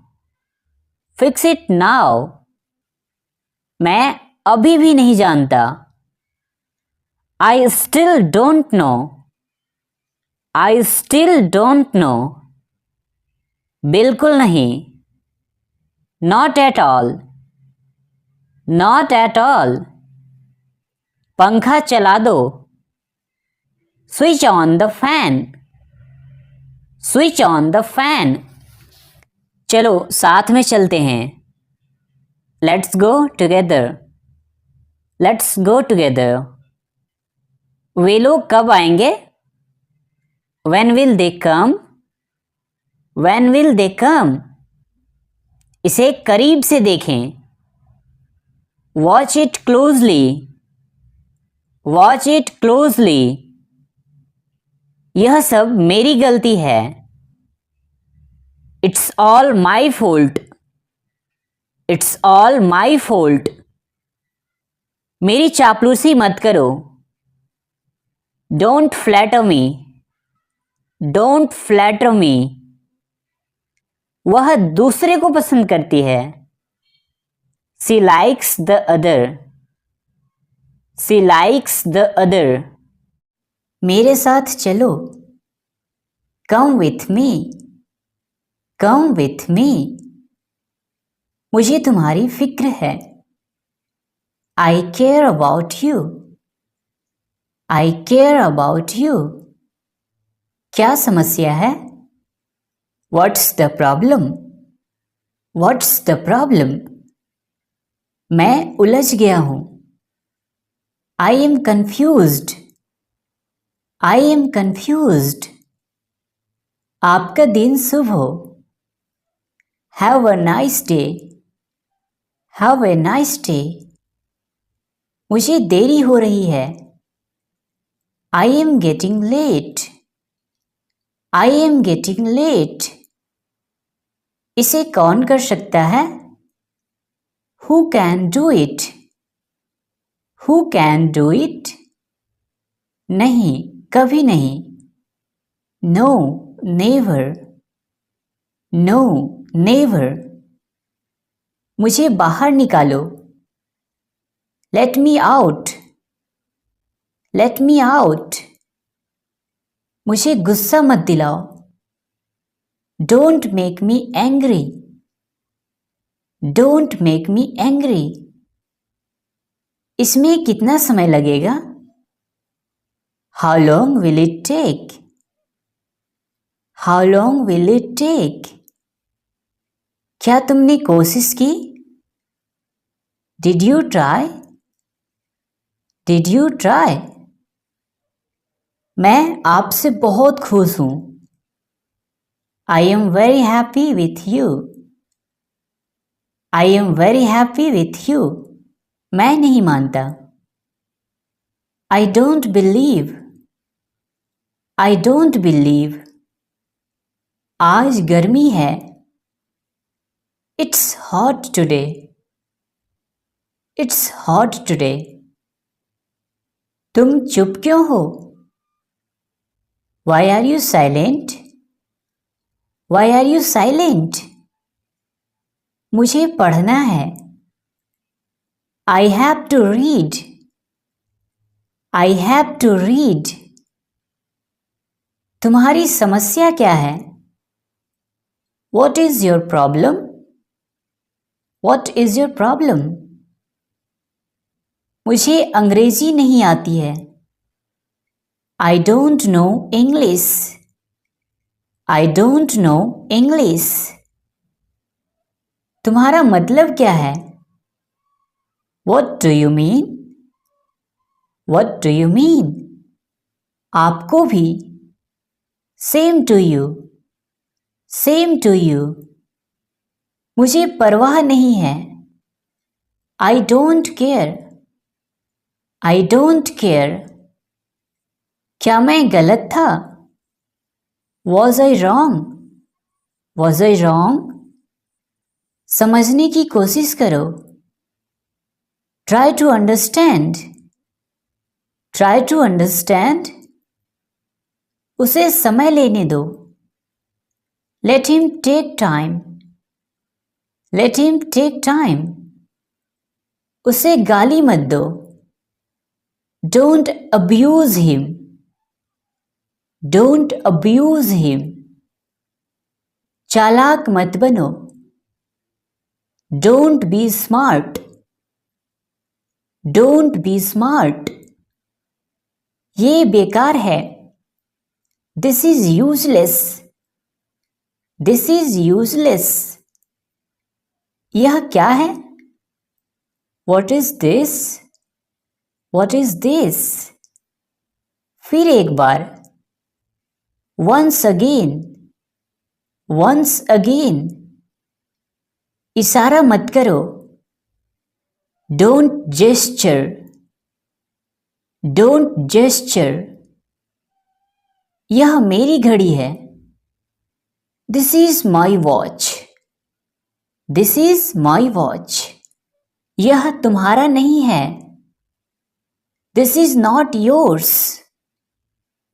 Fix it now. मैं अभी भी नहीं जानता। I still don't know. I still don't know. बिल्कुल नहीं। Not at all. Not at all. पंखा चला दो। Switch on the fan. Switch on the fan. चलो साथ में चलते हैं। Let's go together. Let's go together. वे लोग कब आएंगे? When will they come? When will they come? इसे करीब से देखें। Watch it closely. Watch it closely. यह सब मेरी गलती है। It's all my fault. It's all my fault. मेरी चापलूसी मत करो। Don't flatter me. Don't flatter me. वह दूसरे को पसंद करती है। She likes the other. She likes the other. मेरे साथ चलो। Come with me. Come with me. मुझे तुम्हारी फिक्र है। I care about you. I care about you. क्या समस्या है? What's the problem? What's the problem? मैं उलझ गया हूं। I am confused. I am confused. आपका दिन शुभ हो। Have a nice day. Have a nice day. मुझे देरी हो रही है। I am getting late. I am getting late. इसे कौन कर सकता है? Who can do it? Who can do it? नहीं, कभी नहीं. No, never. No, never. मुझे बाहर निकालो. Let me out. Let me out. मुझे गुस्सा मत दिलाओ. Don't make me angry. Don't make me angry. इसमें कितना समय लगेगा? How long will it take? How long will it take? क्या तुमने कोशिश की? Did you try? Did you try? मैं आपसे बहुत खुश हूँ. I am very happy with you. I am very happy with you. मैं नहीं मानता. I don't believe. I don't believe. आज गर्मी है. It's hot today. It's hot today. तुम चुप क्यों हो? Why are you silent? Why are you silent? मुझे पढ़ना है. I have to read. I have to read. तुम्हारी समस्या क्या है? What is your problem? What is your problem? मुझे अंग्रेजी नहीं आती है. I don't know English. I don't know English. तुम्हारा मतलब क्या है? What do you mean? What do you mean? आपको भी. Same to you. Same to you. मुझे परवाह नहीं है. I don't care. I don't care. क्या मैं गलत था? Was I wrong? Was I wrong? समझने की कोशिश करो. Try to understand. Try to understand. उसे समय लेने दो. Let him take time. Let him take time. उसे गाली मत दो. Don't abuse him. Don't abuse him. चालाक मत बनो. Don't be smart. Don't be smart. ये बेकार है. This is useless. This is useless. यह क्या है? What is this? What is this? फिर एक बार. Once again. Once again. इशारा मत करो. Don't gesture. Don't gesture. यह मेरी घड़ी है. This is my watch. This is my watch. यह तुम्हारा नहीं है. This is not yours.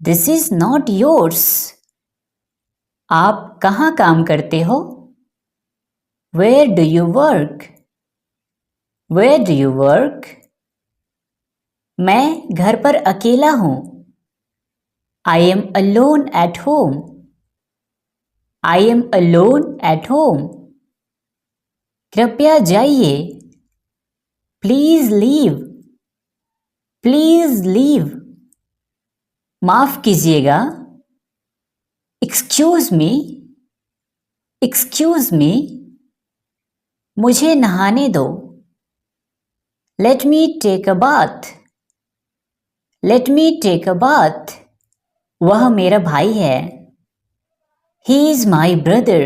This is not yours. आप कहाँ काम करते हो? Where do you work? Where do you work? मैं घर पर अकेला हूँ. I am alone at home. I am alone at home. कृपया जाइए. Please leave. Please leave. माफ कीजिएगा. Excuse me. Excuse me. मुझे नहाने दो. Let me take a bath. Let me take a bath. वह मेरा भाई है. He is my brother.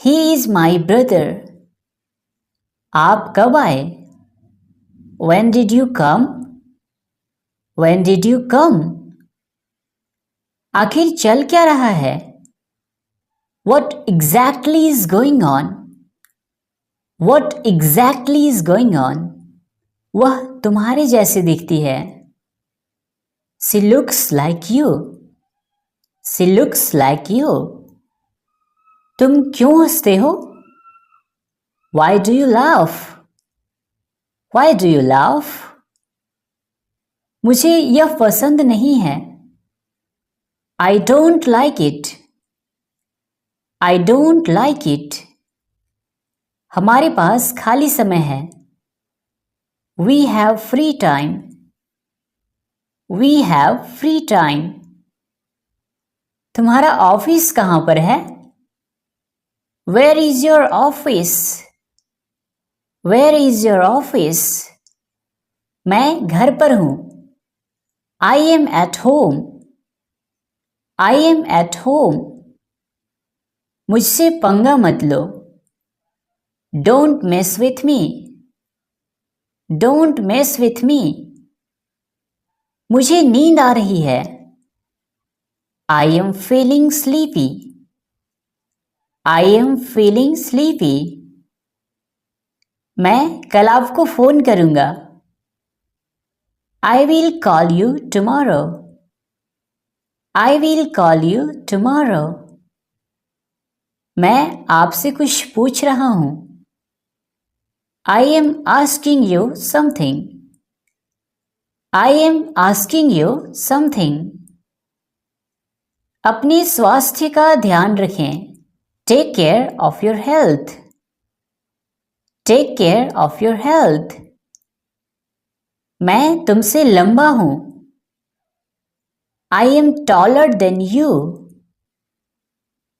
He is my brother. आप कब आए? When did you come? When did you come? आखिर चल क्या रहा है? What exactly is going on? What exactly is going on? वह तुम्हारे जैसे दिखती है. She looks like you. She looks like you. तुम क्यों हंसते हो? Why do you laugh? Why do you laugh? मुझे यह पसंद नहीं है. I don't like it. I don't like it. हमारे पास खाली समय है. We have free time. We have free time. तुम्हारा ऑफिस कहाँ पर है? Where is your office? Where is your office? मैं घर पर हूँ. I am at home. I am at home. मुझसे पंगा मत लो. Don't mess with me. Don't mess with me. मुझे नींद आ रही है. I am feeling sleepy. I am feeling sleepy. मैं कल आपको फोन करूंगा. I will call you tomorrow. I will call you tomorrow. मैं आपसे कुछ पूछ रहा हूं. I am asking you something. I am asking you something. अपने स्वास्थ्य का ध्यान रखें. Take care of your health. Take care of your health. मैं तुमसे लंबा हूं. I am taller than you.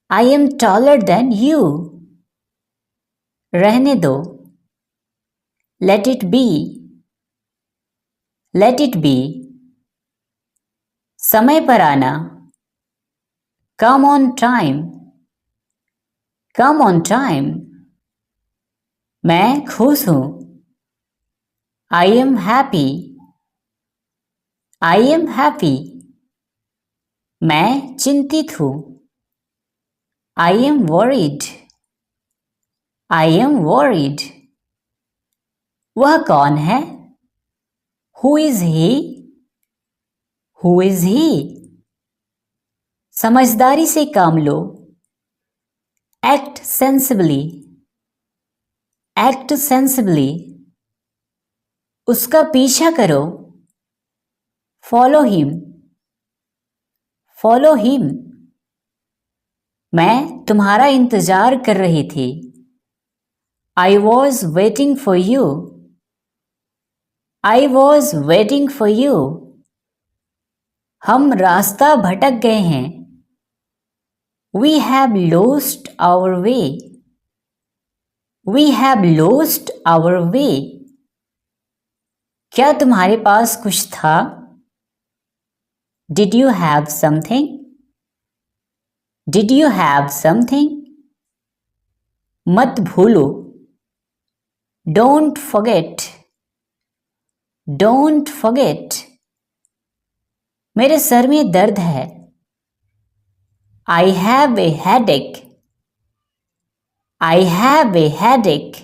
I am taller than you. रहने दो. Let it be. Let it be. समय पर आना. Come on time. Come on time. मैं खुश हूं. I am happy. I am happy. मैं चिंतित हूं. I am worried. I am worried. वह कौन है? Who is he? Who is he? समझदारी से काम लो. Act sensibly. Act sensibly. उसका पीछा करो. Follow him. Follow him. मैं तुम्हारा इंतजार कर रही थी. I was waiting for you. I was waiting for you. हम रास्ता भटक गए हैं. We have lost our way. We have lost our way. क्या तुम्हारे पास कुछ था? Did you have something? Did you have something? मत भूलो. Don't forget. Don't forget. मेरे सर में दर्द है. I have a headache. I have a headache.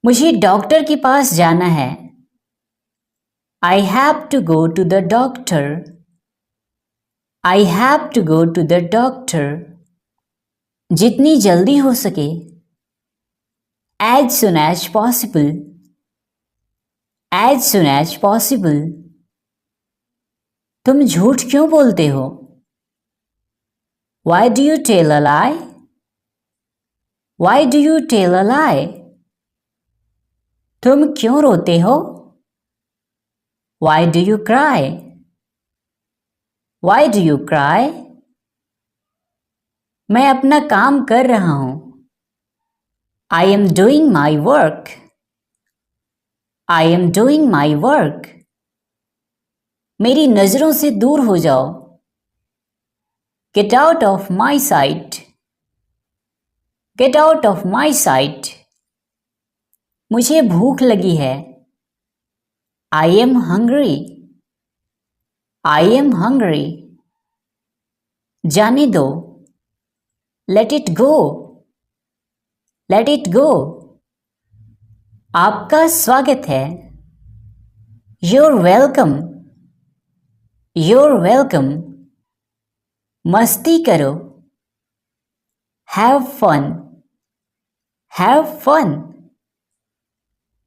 मुझे डॉक्टर के पास जाना है. I have to go to the doctor. I have to go to the doctor. जितनी जल्दी हो सके. As soon as possible. As soon as possible. तुम झूठ क्यों बोलते हो? Why do you tell a lie? Why do you tell a lie? तुम क्यों रोते हो? Why do you cry? Why do you cry? मैं अपना काम कर रहा हूं. I am doing my work. I am doing my work. मेरी नजरों से दूर हो जाओ. Get out of my sight. Get out of my sight. मुझे भूख लगी है. I am hungry. I am hungry. जाने दो. Let it go, let it go. आपका स्वागत है, योर वेलकम, योर वेलकम। मस्ती करो, हैव फन, हैव फन।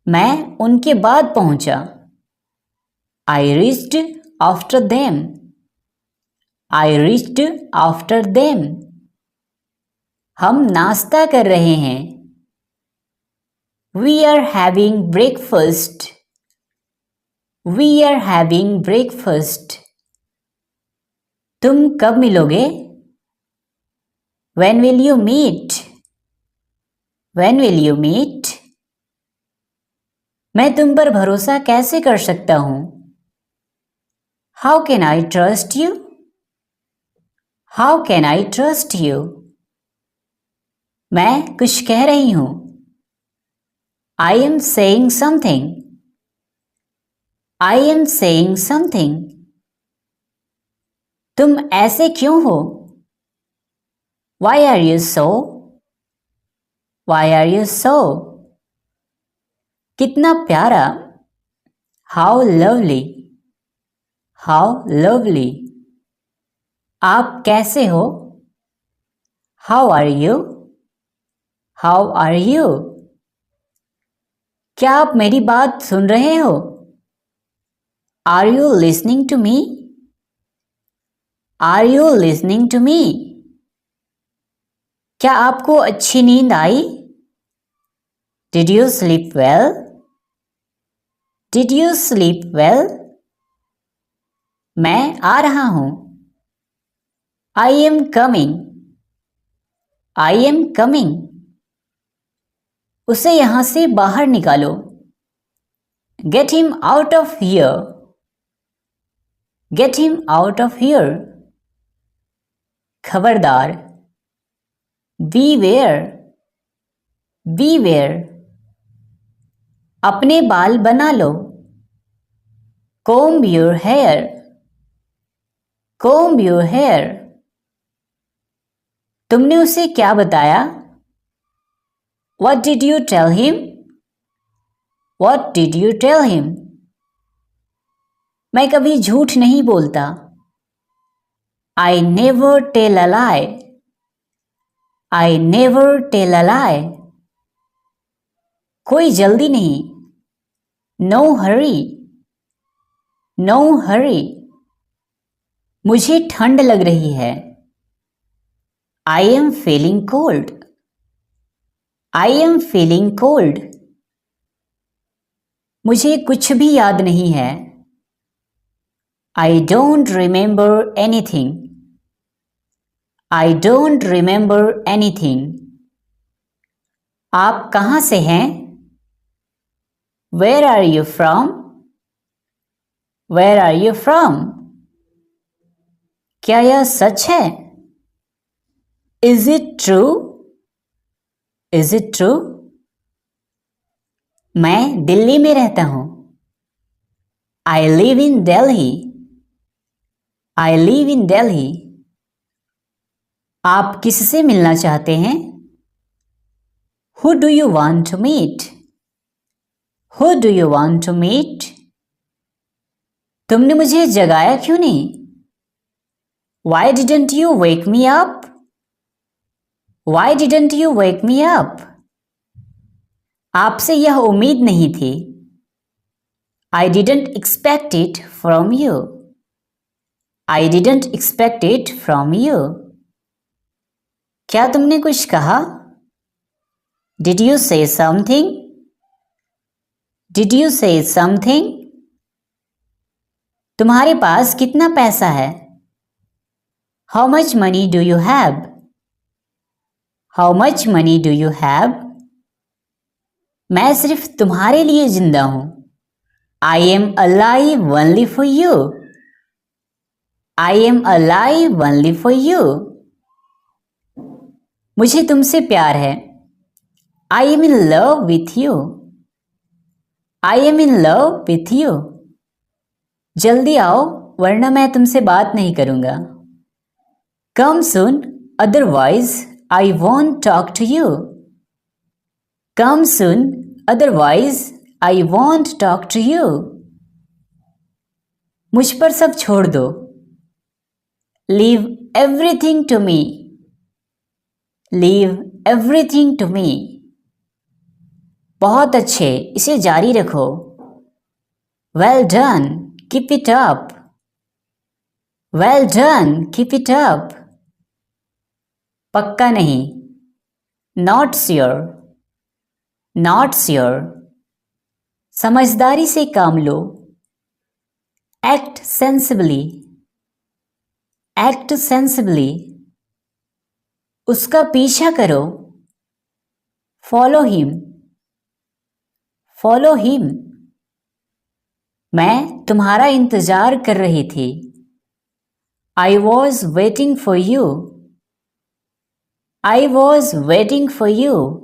मैं उनके बाद पहुंचा, I reached after them, I reached after them. हम नाश्ता कर रहे हैं, we are having breakfast, we are having breakfast. तुम कब मिलोगे, when will you meet, when will you meet। मैं तुम पर भरोसा कैसे कर सकता हूं, how can I trust you, how can I trust you। मैं कुछ कह रही हूं, I am saying something, I am saying something। तुम ऐसे क्यों हो, why are you so, why are you so। कितना प्यारा, how lovely, how lovely। आप कैसे हो, how are you, how are you। क्या आप मेरी बात सुन रहे हो, are you listening to me, are you listening to me। क्या आपको अच्छी नींद आई, did you sleep well, did you sleep well। मैं आ रहा हूं, I am coming, I am coming। उसे यहां से बाहर निकालो, get him out of here, get him out of here। खबरदार, beware, beware। अपने बाल बना लो, comb your hair, comb your hair। तुमने उसे क्या बताया, what did you tell him, what did you tell him। मैं कभी झूठ नहीं बोलता, I never tell a lie, I never tell a lie। कोई जल्दी नहीं, no hurry, no hurry। मुझे ठंड लग रही है, I am feeling cold, I am feeling cold। मुझे कुछ भी याद नहीं है, I don't remember anything, I don't remember anything। आप कहाँ से हैं, where are you from, where are you from। क्या यह सच है, is it true, is it true। मैं दिल्ली में रहता हूं, I live in Delhi, I live in Delhi। आप किससे मिलना चाहते हैं, who do you want to meet, who do you want to meet। तुमने मुझे जगाया क्यों नहीं, why didn't you wake me up, why didn't you wake me up। आपसे यह उम्मीद नहीं थी, I didn't expect it from you, I didn't expect it from you। क्या तुमने कुछ कहा, did you say something, did you say something। तुम्हारे पास कितना पैसा है, how much money do you have, how much money do you have। मैं सिर्फ तुम्हारे लिए जिंदा हूं, I am alive only for you, I am alive only for you। मुझे तुमसे प्यार है, I am in love with you, I am in love with you। जल्दी आओ वरना मैं तुमसे बात नहीं करूंगा, come soon otherwise I won't talk to you. Come soon, otherwise I won't talk to you. मुझ पर सब छोड़ दो. Leave everything to me. Leave everything to me. बहुत अच्छे, इसे जारी रखो. Well done, keep it up. Well done, keep it up. पक्का नहीं. Not sure. Not sure. समझदारी से काम लो. Act sensibly. Act sensibly. उसका पीछा करो. Follow him. Follow him. मैं तुम्हारा इंतजार कर रही थी. I was waiting for you. I was waiting for you.